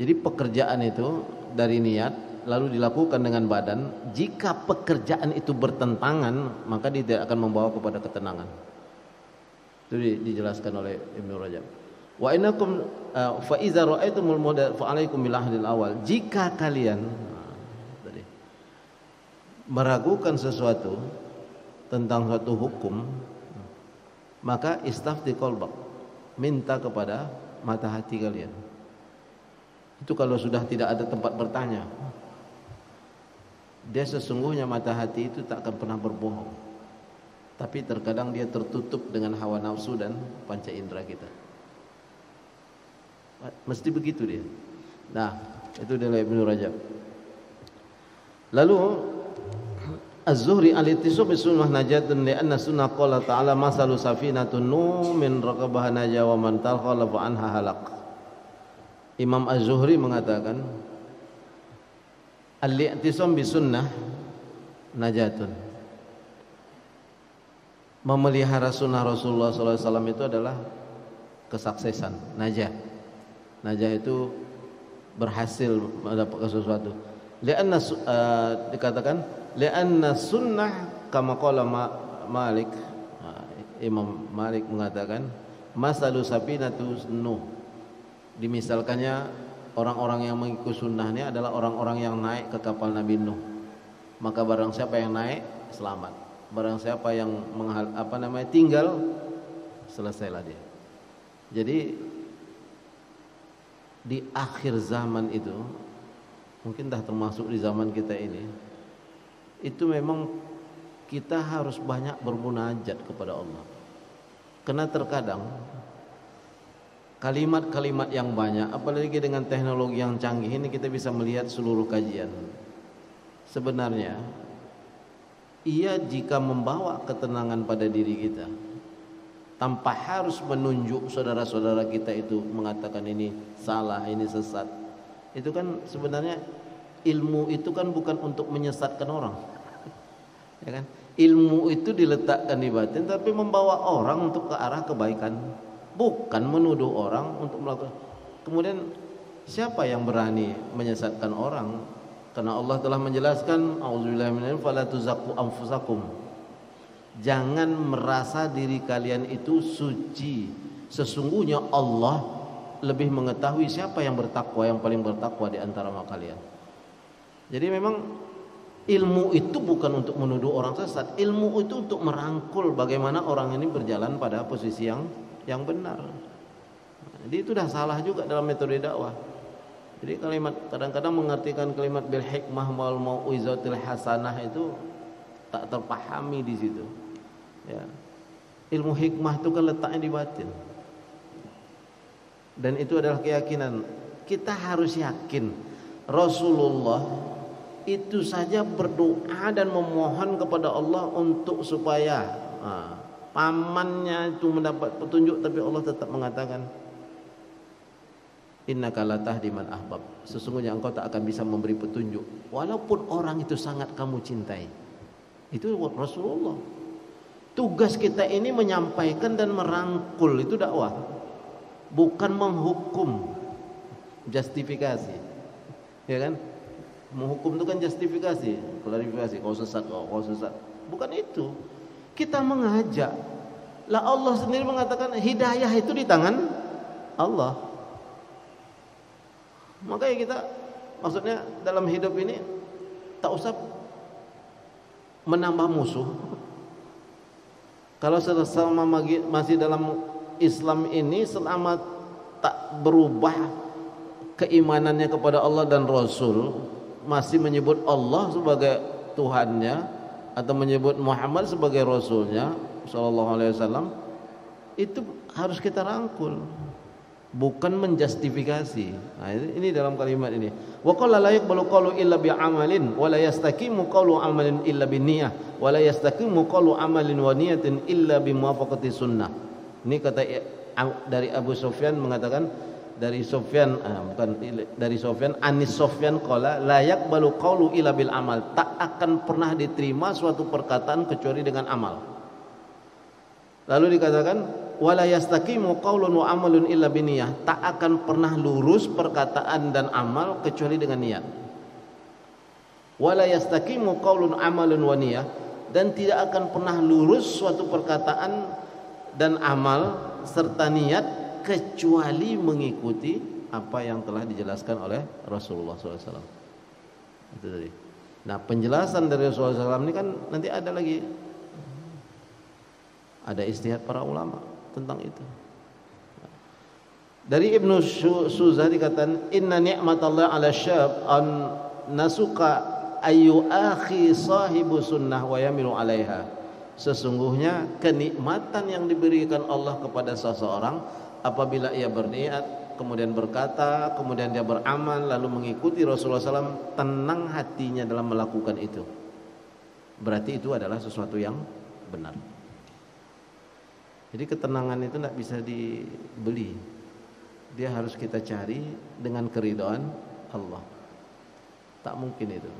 Jadi pekerjaan itu dari niat lalu dilakukan dengan badan. Jika pekerjaan itu bertentangan, maka dia tidak akan membawa kepada ketenangan. Itu dijelaskan oleh Ibnu Rajab. Wa innakum fa iza ra'aitumul muhdatsat fa 'alaikum bil ahdil awal. Jika kalian tadi meragukan sesuatu tentang suatu hukum, maka istafti qalbak, minta kepada mata hati kalian. Itu kalau sudah tidak ada tempat bertanya. Dia sesungguhnya mata hati itu tak akan pernah berbohong. Tapi terkadang dia tertutup dengan hawa nafsu dan panca indera kita. Mesti begitu dia. Nah, itu dari Ibnu Rajab. Lalu Az-Zuhri al-ittisab bi sunnah najatun li anna sunnah qala ta'ala masalu safinatun nu min raqabah naja wa man talqala fa anha halaq. Imam Az-Zuhri mengatakan al-i'tisam bi sunnah najatun. Memelihara sunnah Rasulullah SAW itu adalah kesuksesan, najah. Najah itu berhasil mendapatkan sesuatu. Lianna dikatakan lianna sunnah kama qala Malik. Imam Malik mengatakan masalu safinatu nuh. Dimisalkannya orang-orang yang mengikuti sunnahnya adalah orang-orang yang naik ke kapal Nabi Nuh. Maka barang siapa yang naik selamat. Barang siapa yang tinggal, selesailah dia. Jadi di akhir zaman itu, mungkin dah termasuk di zaman kita ini, itu memang kita harus banyak bermunajat kepada Allah. Karena terkadang kalimat-kalimat yang banyak, apalagi dengan teknologi yang canggih ini, kita bisa melihat seluruh kajian. Sebenarnya ia jika membawa ketenangan pada diri kita, tanpa harus menunjuk saudara-saudara kita itu mengatakan ini salah, ini sesat. Itu kan sebenarnya ilmu itu kan bukan untuk menyesatkan orang. Ya kan? Ilmu itu diletakkan di batin tapi membawa orang untuk ke arah kebaikan, bukan menuduh orang untuk melakukan. Kemudian siapa yang berani menyesatkan orang? Karena Allah telah menjelaskan auzubillahi minal fala tuzakku anfusakum. Jangan merasa diri kalian itu suci. Sesungguhnya Allah lebih mengetahui siapa yang bertakwa, yang paling bertakwa di antara kalian. Jadi memang ilmu itu bukan untuk menuduh orang sesat. Ilmu itu untuk merangkul bagaimana orang ini berjalan pada posisi yang benar. Jadi itu dah salah juga dalam metode dakwah. Jadi kalimat kadang-kadang mengartikan kalimat bil hikmah wal mau'izatil hasanah itu tak terpahami di situ. Ya. Ilmu hikmah itu kan letaknya di batin. Dan itu adalah keyakinan. Kita harus yakin Rasulullah itu saja berdoa dan memohon kepada Allah untuk supaya pamannya itu mendapat petunjuk, tapi Allah tetap mengatakan innaka la tahdi man ahbab. Sesungguhnya engkau tak akan bisa memberi petunjuk walaupun orang itu sangat kamu cintai. Itu Rasulullah. Tugas kita ini menyampaikan dan merangkul, itu dakwah. Bukan menghukum, justifikasi. Ya kan? Menghukum itu kan justifikasi, klarifikasi, kau sesat, kau sesat. Bukan itu. Kita mengajak. Lah Allah sendiri mengatakan hidayah itu di tangan Allah. Makanya kita, maksudnya dalam hidup ini tak usah menambah musuh. Kalau selama masih dalam Islam ini, selama tak berubah keimanannya kepada Allah dan Rasul, masih menyebut Allah sebagai Tuhannya atau menyebut Muhammad sebagai Rasulnya Sallallahu Alaihi Wasallam, itu harus kita rangkul, bukan menjustifikasi. Nah, ini dalam kalimat ini. Wa qala la yaqbalu qawlu illa bi amalin wa la yastaqimu qawlu amalin illa bi niyyah wa la yastaqimu qawlu amalin wa niyatin illa bi muwafaqati sunnah. Ini kata dari Abu Sufyan mengatakan dari Sufyan Anis Sufyan qala la yaqbalu qawlu illa bil amal. Tak akan pernah diterima suatu perkataan kecuali dengan amal. Lalu dikatakan wala yastaqimu qaulun wa amalun illa biniyah. Tak akan pernah lurus perkataan dan amal kecuali dengan niat. Wala yastaqimu qaulun amalun wa niyah, dan tidak akan pernah lurus suatu perkataan dan amal serta niat kecuali mengikuti apa yang telah dijelaskan oleh Rasulullah SAW. Itu tadi. Nah, penjelasan dari Rasulullah SAW ini kan nanti ada lagi, ada istihad para ulama tentang itu. Dari Ibnu Suzah dikatakan, inna ni'matallahi 'ala syab an nasuka ayu akhi sahibu sunnah wa yamilu 'alaiha. Sesungguhnya kenikmatan yang diberikan Allah kepada seseorang apabila ia berniat, kemudian berkata, kemudian dia beramal, lalu mengikuti Rasulullah SAW, tenang hatinya dalam melakukan itu. Berarti itu adalah sesuatu yang benar. Jadi ketenangan itu tidak bisa dibeli. Dia harus kita cari dengan keridhaan Allah. Tak mungkin itu.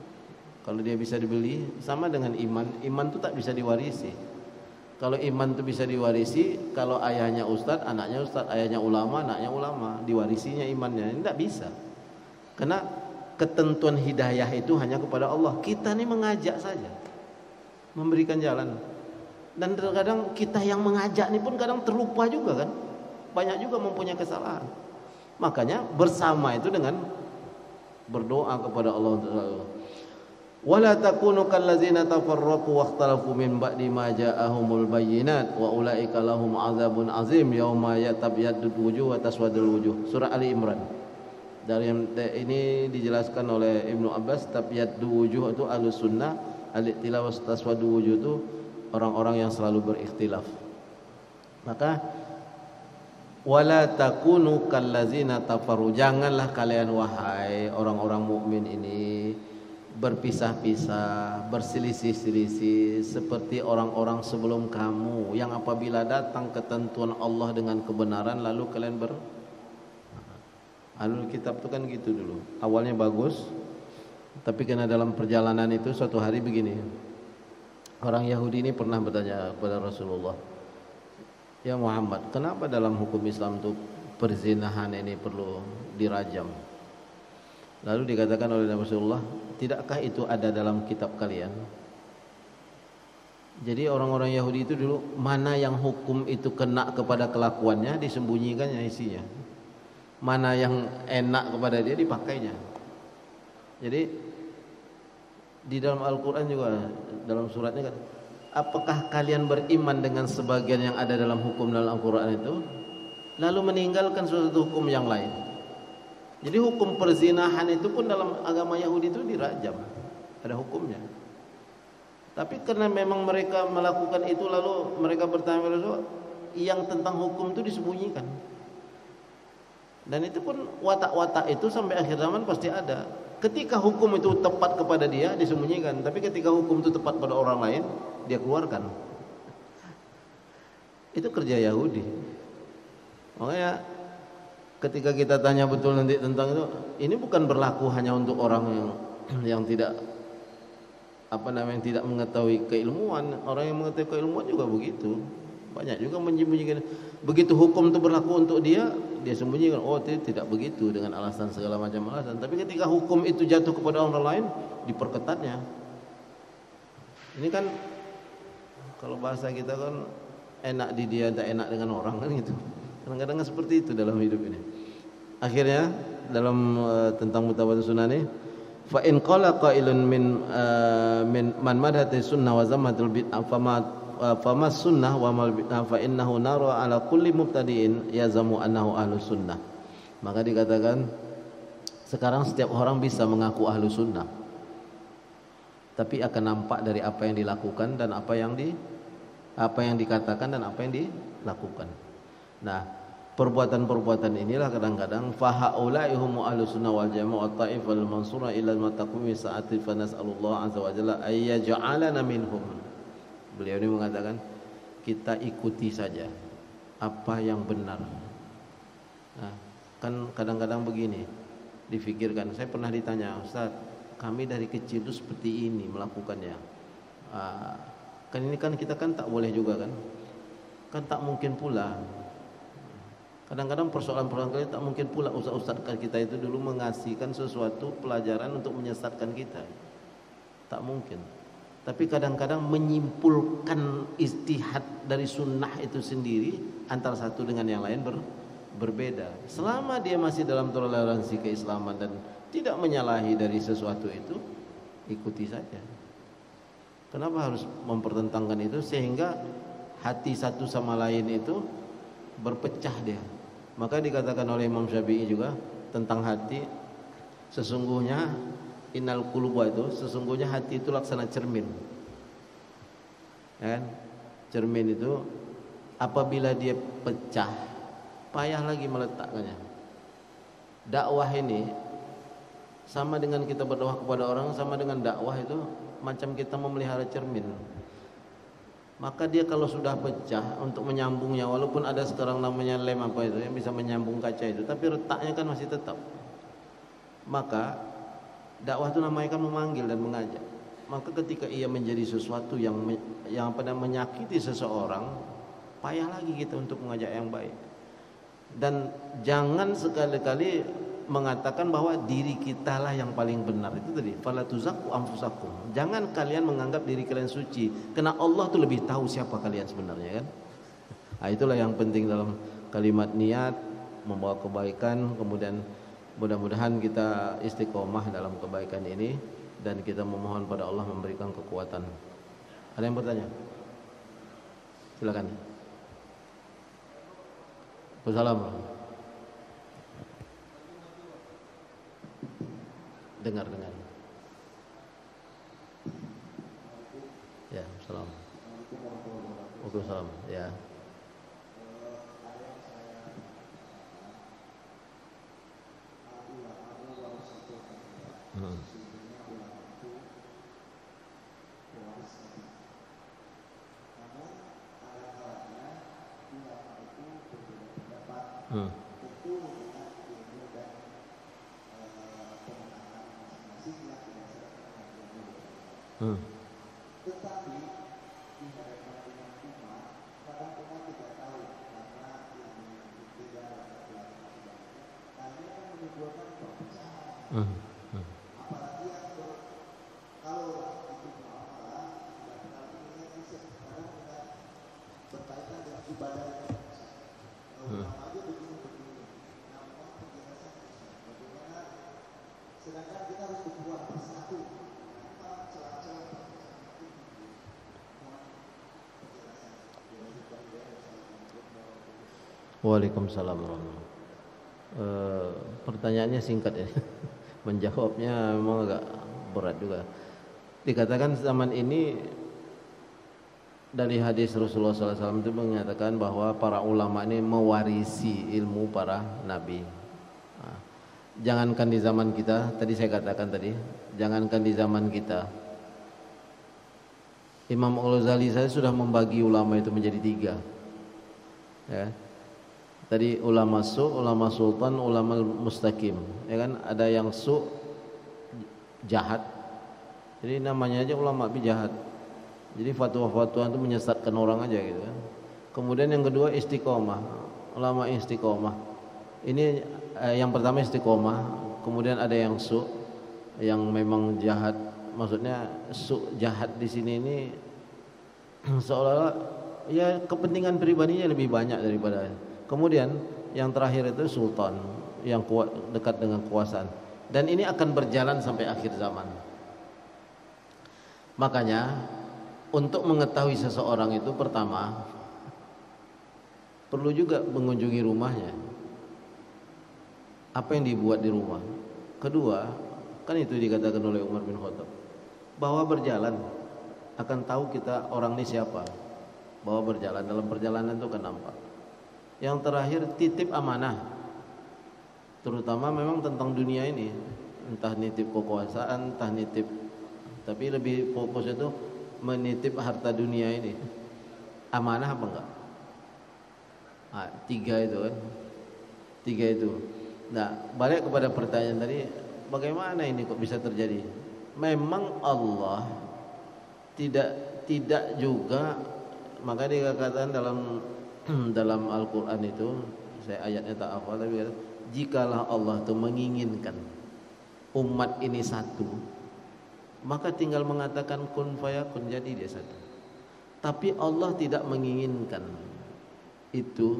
Kalau dia bisa dibeli, sama dengan iman. Iman itu tak bisa diwarisi. Kalau iman itu bisa diwarisi, kalau ayahnya ustadz, anaknya ustadz, ayahnya ulama, anaknya ulama, diwarisinya imannya. Ini tidak bisa. Karena ketentuan hidayah itu hanya kepada Allah. Kita ini mengajak saja, memberikan jalan. Dan terkadang kita yang mengajak ini pun kadang terlupa juga kan. Banyak juga mempunyai kesalahan. Makanya bersama itu dengan berdoa kepada Allah untuk wala takunu kallazina tafarraqu wakhtalafu min ba'di ma ja'ahumul bayyinat wa ulaika lahum adzabun azim yauma yatabyaddu wujuh wa taswadul wujuh. Surah Ali Imran. Dari ini dijelaskan oleh Ibnu Abbas, tabyaddu wujuh itu ahlus sunnah, al-ikhtilaf wa taswadul wujuh itu orang-orang yang selalu berikhtilaf. Maka wala takunu kallazina tafarru, janganlah kalian wahai orang-orang mukmin ini berpisah-pisah, berselisih-selisih seperti orang-orang sebelum kamu yang apabila datang ketentuan Allah dengan kebenaran lalu kalian Ahlul kitab itu kan gitu dulu. Awalnya bagus, tapi karena dalam perjalanan itu suatu hari begini. Orang Yahudi ini pernah bertanya kepada Rasulullah, "Ya Muhammad, kenapa dalam hukum Islam itu perzinahan ini perlu dirajam?" Lalu dikatakan oleh Rasulullah, tidakkah itu ada dalam kitab kalian? Jadi orang-orang Yahudi itu dulu, mana yang hukum itu kena kepada kelakuannya, disembunyikannya isinya. Mana yang enak kepada dia, dipakainya. Jadi di dalam Al-Quran juga, dalam suratnya kan, apakah kalian beriman dengan sebagian yang ada dalam hukum dalam Al-Quran itu, lalu meninggalkan suatu hukum yang lain? Jadi hukum perzinahan itu pun dalam agama Yahudi itu dirajam, ada hukumnya. Tapi karena memang mereka melakukan itu lalu mereka bertanya kepada Rasulullah, yang tentang hukum itu disembunyikan. Dan itu pun watak-watak itu sampai akhir zaman pasti ada. Ketika hukum itu tepat kepada dia disembunyikan, tapi ketika hukum itu tepat pada orang lain dia keluarkan. Itu kerja Yahudi. Makanya ketika kita tanya betul nanti tentang itu, ini bukan berlaku hanya untuk orang yang tidak yang tidak mengetahui keilmuan. Orang yang mengetahui keilmuan juga begitu. Banyak juga menyembunyikan. Begitu hukum itu berlaku untuk dia, dia sembunyikan. Oh, tidak begitu dengan alasan segala macam alasan. Tapi ketika hukum itu jatuh kepada orang lain, diperketatnya. Ini kan kalau bahasa kita kan enak di dia, tak enak dengan orang kan gitu. Kadang-kadang seperti itu dalam hidup ini. Akhirnya dalam tentang mutawatir sunnah ini, fa in qala qailun min man madhati sunnah wa zammatul bid'ah fama sunnah wa mal bid'ah fa innahu nara ala kulli mubtadi'in yazamu annahu ahlus sunnah. Maka dikatakan sekarang setiap orang bisa mengaku ahlus sunnah, tapi akan nampak dari apa yang dilakukan dan apa yang dikatakan dan apa yang dilakukan. Nah, perbuatan-perbuatan inilah kadang-kadang fahaulai hum ahlus sunnah wal jamaah wa ta'ifatul mansura ila mataqumi sa'ati fa nas'alullah azza wa jalla ay yaj'alana minhum. Beliau ini mengatakan kita ikuti saja apa yang benar. Nah, kan kadang-kadang begini difikirkan. Saya pernah ditanya, "Ustaz, kami dari kecil itu seperti ini melakukannya." Kan ini kan kita kan tak boleh juga kan? Kan tak mungkin pula. Kadang-kadang persoalan-persoalan kita tak mungkin pula ustaz-ustaz kita itu dulu mengasihkan sesuatu pelajaran untuk menyesatkan kita. Tak mungkin. Tapi kadang-kadang menyimpulkan ijtihad dari sunnah itu sendiri antara satu dengan yang lain berbeda. Selama dia masih dalam toleransi keislaman dan tidak menyalahi dari sesuatu itu, ikuti saja. Kenapa harus mempertentangkan itu sehingga hati satu sama lain itu berpecah dia? Maka dikatakan oleh Imam Syafi'i juga tentang hati, sesungguhnya innal quluba itu, sesungguhnya hati itu laksana cermin. Kan? Cermin itu apabila dia pecah, payah lagi meletakkannya. Dakwah ini sama dengan kita berdakwah kepada orang, sama dengan dakwah itu macam kita memelihara cermin. Maka dia kalau sudah pecah, untuk menyambungnya, walaupun ada sekarang namanya lem apa itu yang bisa menyambung kaca itu, tapi retaknya kan masih tetap. Maka dakwah itu namanya kan memanggil dan mengajak. Maka ketika ia menjadi sesuatu yang menyakiti seseorang, payah lagi kita untuk mengajak yang baik. Dan jangan sekali-kali mengatakan bahwa diri kita lah yang paling benar. Itu tadi, fala tuzakku anfusakum. Jangan kalian menganggap diri kalian suci, karena Allah tuh lebih tahu siapa kalian sebenarnya, kan? Nah, itulah yang penting dalam kalimat niat, membawa kebaikan. Kemudian mudah-mudahan kita istiqomah dalam kebaikan ini, dan kita memohon pada Allah memberikan kekuatan. Ada yang bertanya? Silakan. Wassalamualaikum. Dengar. Ya, salam. Waalaikumsalam. Ya. Hmm. Tetapi di hadapan umat kadang umat tidak tahu karena ini tidak karena kan menimbulkan perpecahan. Apalagi yang kalau itu masalah tidak ini kadang tidak berkaitan dengan ibadah. Ulama aja begini. Namun penjelasan bagaimana sedangkan kita harus berbuat bersatu. Waalaikumsalam. Pertanyaannya singkat ya. Menjawabnya memang agak berat juga. Dikatakan zaman ini dari hadis Rasulullah SAW itu mengatakan bahwa para ulama ini mewarisi ilmu para nabi. Jangankan di zaman kita, tadi saya katakan tadi, jangankan di zaman kita, Imam Al-Ghazali saya sudah membagi ulama itu menjadi 3. Ya. Tadi ulama su, ulama sultan, ulama mustaqim. Ya kan, ada yang su jahat. Jadi namanya aja ulama jahat. Jadi fatwa-fatwa itu menyesatkan orang aja gitu kan. Kemudian yang kedua istiqomah, ulama istiqomah. Ini yang pertama istiqomah, kemudian ada yang su, yang memang jahat. Maksudnya su jahat di sini ini seolah-olah ya kepentingan pribadinya lebih banyak daripada. Kemudian yang terakhir itu sultan, yang kuat, dekat dengan kekuasaan. Dan ini akan berjalan sampai akhir zaman. Makanya untuk mengetahui seseorang itu pertama perlu juga mengunjungi rumahnya. Apa yang dibuat di rumah. Kedua, kan itu dikatakan oleh Umar bin Khattab, bahwa berjalan akan tahu kita orang ini siapa. Bahwa berjalan, dalam perjalanan itu akan nampak. Yang terakhir titip amanah, terutama memang tentang dunia ini, entah nitip kekuasaan, entah nitip, tapi lebih fokus itu menitip harta dunia ini. Amanah apa enggak? 3 itu kan, 3 itu. Nah, balik kepada pertanyaan tadi, bagaimana ini kok bisa terjadi? Memang Allah tidak juga, maka dikatakan dalam Al-Quran itu, saya ayatnya tak hafal tapi jikalau Allah itu menginginkan umat ini satu, maka tinggal mengatakan kun fayakun, jadi dia satu. Tapi Allah tidak menginginkan itu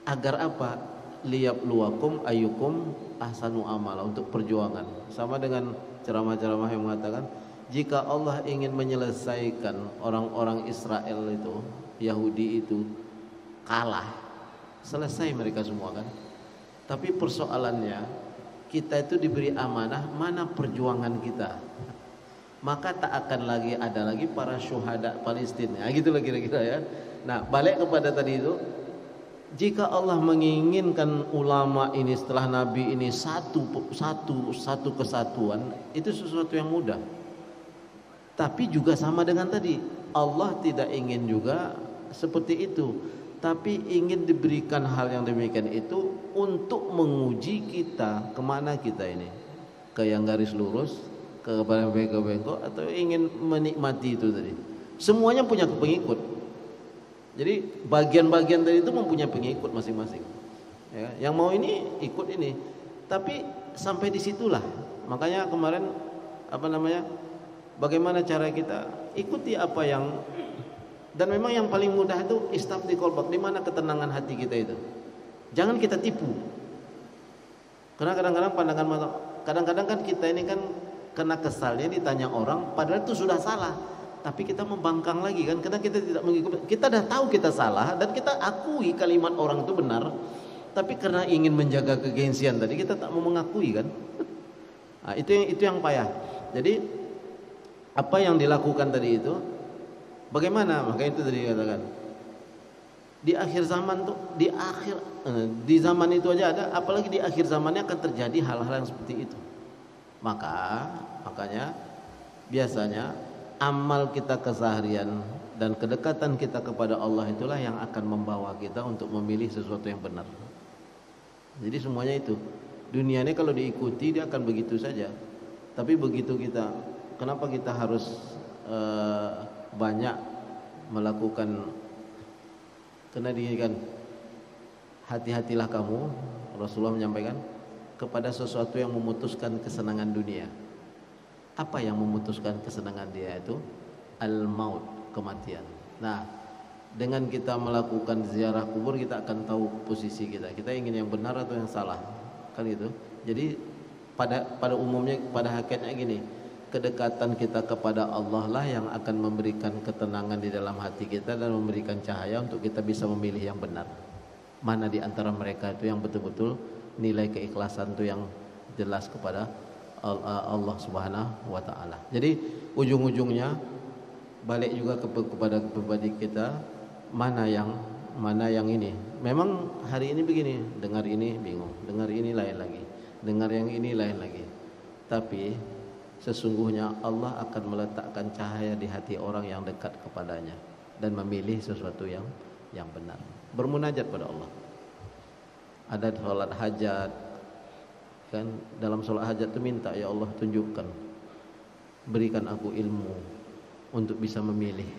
agar apa? liyabluwakum ayyukum ahsanu amala, untuk perjuangan. Sama dengan ceramah-ceramah yang mengatakan jika Allah ingin menyelesaikan orang-orang Israel itu, Yahudi itu kalah, selesai mereka semua kan. Tapi persoalannya kita itu diberi amanah, mana perjuangan kita? Maka tak akan lagi ada lagi para syuhada Palestina. Gitulah kira-kira ya. Nah, balik kepada tadi itu, jika Allah menginginkan ulama ini setelah Nabi ini satu kesatuan, itu sesuatu yang mudah. Tapi juga sama dengan tadi, Allah tidak ingin juga seperti itu, tapi ingin diberikan hal yang demikian itu untuk menguji kita kemana kita ini, ke yang garis lurus, ke bengkok-bengkok, atau ingin menikmati itu tadi. Semuanya punya pengikut. Jadi bagian-bagian tadi itu mempunyai pengikut masing-masing. Ya, yang mau ini ikut ini. Tapi sampai disitulah. Makanya kemarin bagaimana cara kita ikuti apa yang, dan memang yang paling mudah itu istafti qalbak, di mana ketenangan hati kita itu. Jangan kita tipu. Karena kadang-kadang kan kita ini kan kena kesalnya ditanya orang, padahal itu sudah salah. Tapi kita membangkang lagi kan, karena kita tidak mengikuti. Kita dah tahu kita salah dan kita akui kalimat orang itu benar, tapi karena ingin menjaga kegengsian tadi kita tak mau mengakui kan. Nah, itu yang payah. Jadi apa yang dilakukan tadi itu, bagaimana? Makanya itu tadi katakan di akhir zaman tuh, di zaman itu aja ada, apalagi di akhir zamannya akan terjadi hal-hal yang seperti itu. Makanya biasanya amal kita keseharian dan kedekatan kita kepada Allah itulah yang akan membawa kita untuk memilih sesuatu yang benar. Jadi semuanya itu, dunia ini kalau diikuti dia akan begitu saja. Tapi begitu kita, kenapa kita harus banyak melakukan, karena dia kan hati-hatilah kamu, Rasulullah menyampaikan, kepada sesuatu yang memutuskan kesenangan dunia. Apa yang memutuskan kesenangan dia itu? Al-maut, kematian. Nah, dengan kita melakukan ziarah kubur kita akan tahu posisi kita. Kita ingin yang benar atau yang salah, kan gitu. Jadi pada umumnya, pada hakikatnya gini, kedekatan kita kepada Allah lah yang akan memberikan ketenangan di dalam hati kita dan memberikan cahaya untuk kita bisa memilih yang benar. Mana di antara mereka itu yang betul-betul nilai keikhlasan itu yang jelas kepada Allah Subhanahu wa taala. Jadi ujung-ujungnya balik juga kepada pribadi kita, mana yang ini. Memang hari ini begini, dengar ini bingung, dengar ini lain lagi, dengar yang ini lain lagi. Tapi sesungguhnya Allah akan meletakkan cahaya di hati orang yang dekat kepadanya dan memilih sesuatu yang benar. Bermunajat pada Allah. Ada sholat hajat kan, dalam sholat hajat itu minta, ya Allah tunjukkan, berikan aku ilmu untuk bisa memilih,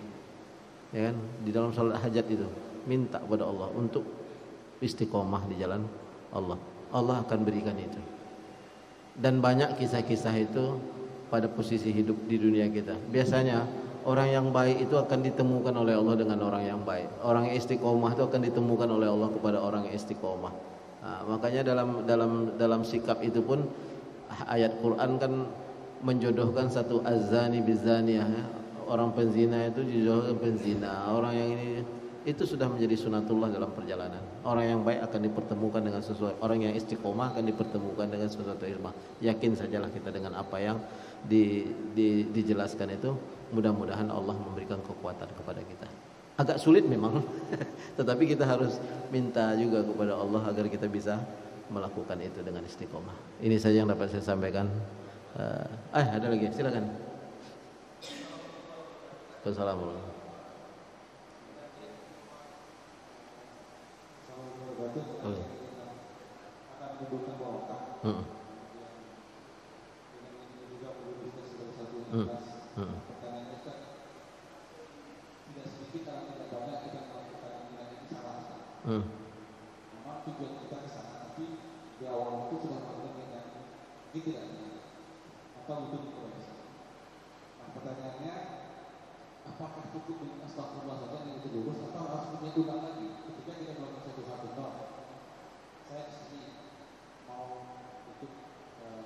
ya kan. Di dalam sholat hajat itu minta pada Allah untuk istiqomah di jalan Allah. Allah akan berikan itu. Dan banyak kisah-kisah itu pada posisi hidup di dunia kita. Biasanya orang yang baik itu akan ditemukan oleh Allah dengan orang yang baik. Orang yang istiqomah itu akan ditemukan oleh Allah kepada orang yang istiqomah. Nah, makanya dalam sikap itu pun ayat Quran kan menjodohkan satu azani bizaniyah, ya. Orang penzina itu dijodohkan penzina. Orang yang ini itu sudah menjadi sunatullah dalam perjalanan. Orang yang baik akan dipertemukan dengan sesuatu, orang yang istiqomah akan dipertemukan dengan sesuatu ilmu. Yakin sajalah kita dengan apa yang dijelaskan itu. Mudah-mudahan Allah memberikan kekuatan kepada kita. Agak sulit memang, tetapi kita harus minta juga kepada Allah agar kita bisa melakukan itu dengan istiqomah. Ini saja yang dapat saya sampaikan. Ada lagi, silakan. Wassalamualaikum. Memang tujuan kita ke sana, tapi di awal itu sudah melakukan yang gitu kan? Atau itu dikoreksi? Nah, pertanyaannya, apakah cukup dengan astagfirullah saja yang itu lurus, atau harus punya tunang lagi ketika kita melakukan satu norm? saya sendiri mau ikut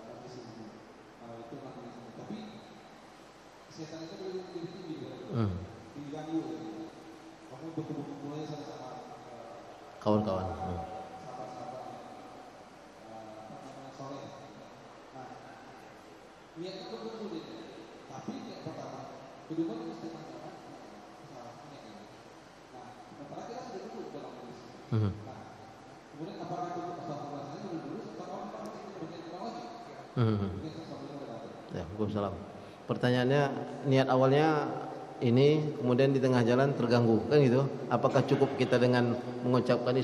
transisi ini, itu namanya ini. Tapi setan itu lebih tinggi, diganggu. Kamu berkumpul mulai sama kawan-kawan. sahabat-sahabat soleh. Nah, niatnya betul dia. Tapi yang pertama, kedua itu mesti masalah niatnya. Nah, sementara kita sudah dulu dalam kondisi. Nah, kemudian apakah itu masalah rasanya dulu atau apa kita berjalan lagi? Mungkin sesuatu yang berbeda. Ya, Waalaikumsalam. Pertanyaannya, niat awalnya ini kemudian di tengah jalan terganggu, kan gitu? Apakah cukup kita dengan mengucapkan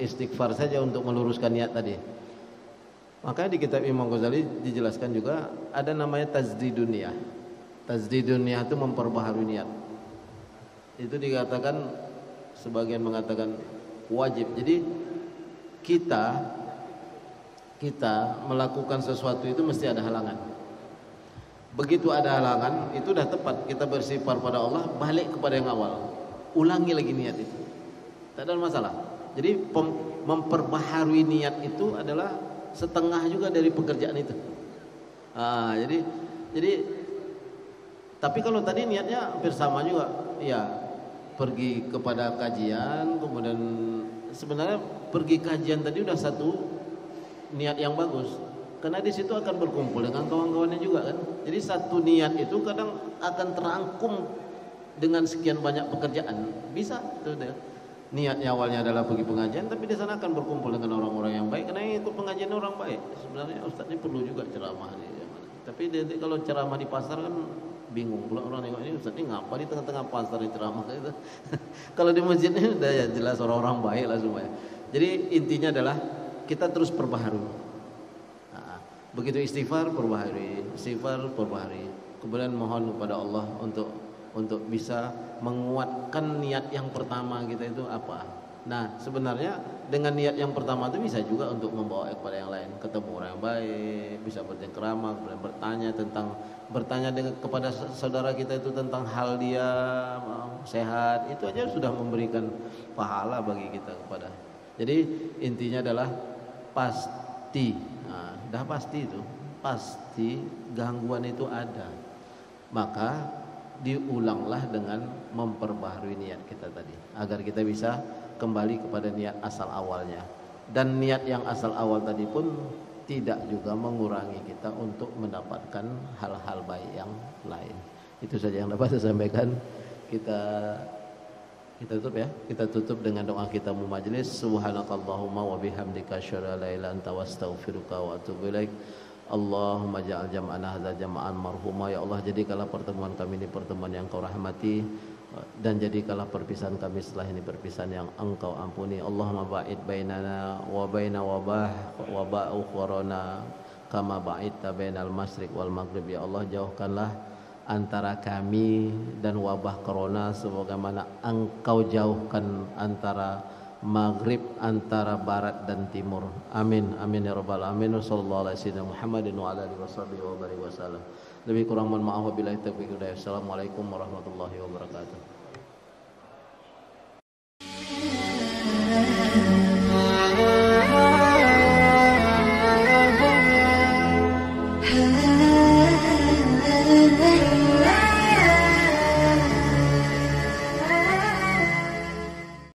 istighfar saja untuk meluruskan niat tadi? Makanya di kitab Imam Ghazali dijelaskan juga ada namanya tajdidun niyah. Tajdidun niyah itu memperbaharui niat. Itu dikatakan, sebagian mengatakan wajib. Jadi kita melakukan sesuatu itu mesti ada halangan. Begitu ada halangan, itu dah tepat kita bersifar pada Allah, balik kepada yang awal, ulangi lagi niat itu, tak ada masalah. Jadi memperbaharui niat itu adalah setengah juga dari pekerjaan itu. Jadi tapi kalau tadi niatnya hampir sama juga, ya pergi kepada kajian, kemudian sebenarnya pergi kajian tadi udah satu niat yang bagus. Karena di situ akan berkumpul dengan kawan-kawannya juga kan. Jadi satu niat itu kadang akan terangkum dengan sekian banyak pekerjaan. Bisa tuh deh. Niatnya awalnya adalah pergi pengajian, tapi di sana akan berkumpul dengan orang-orang yang baik. Karena yang ikut pengajian orang baik. Sebenarnya Ustaz ini perlu juga ceramah di mana. Tapi nanti kalau ceramah di pasar kan bingung. Kalau orang nengok ini Ustaz ini ngapa di tengah-tengah pasar di ceramah gitu. Kalau di masjid ini udah ya jelas orang-orang baik lah semuanya. Jadi intinya adalah kita terus perbaharui. Begitu istighfar perbaharui, kemudian mohon kepada Allah untuk bisa menguatkan niat yang pertama kita itu apa. Nah sebenarnya dengan niat yang pertama itu bisa juga untuk membawa kepada yang lain, ketemu orang yang baik, bisa bercengkerama, kemudian bertanya kepada saudara kita itu tentang hal dia sehat, itu aja sudah memberikan pahala bagi kita kepada. Jadi intinya adalah pasti. Dah pasti itu, pasti gangguan itu ada. Maka diulanglah dengan memperbaharui niat kita tadi, agar kita bisa kembali kepada niat asal awalnya. Dan niat yang asal awal tadi pun tidak juga mengurangi kita untuk mendapatkan hal-hal baik yang lain. Itu saja yang dapat saya sampaikan. Kita tutup ya. Kita tutup dengan doa kita majlis. Subhanakallahumma wa bihamdika asyhadu an la ilaha illa anta astaghfiruka wa atubu ilaik. Allahumma ja'al jam'ana hadza jam'an marhuma. Ya Allah, jadikanlah pertemuan kami ini pertemuan yang Kau rahmati, dan jadikanlah perpisahan kami setelah ini perpisahan yang Engkau ampuni. Allahumma ba'id bainana wa baina waba'u corona kama ba'idta bainal masyriq wal maghrib. Ya Allah, jauhkanlah antara kami dan wabah corona sebagaimana Engkau jauhkan antara maghrib, antara barat dan timur. Amin amin ya rabbal alamin. Sallallahu alaihi wasallam Muhammadin wa ala alihi wasallam. Lebih kurang mohon maaf, wabillahi taufiq. Assalamualaikum warahmatullahi wabarakatuh.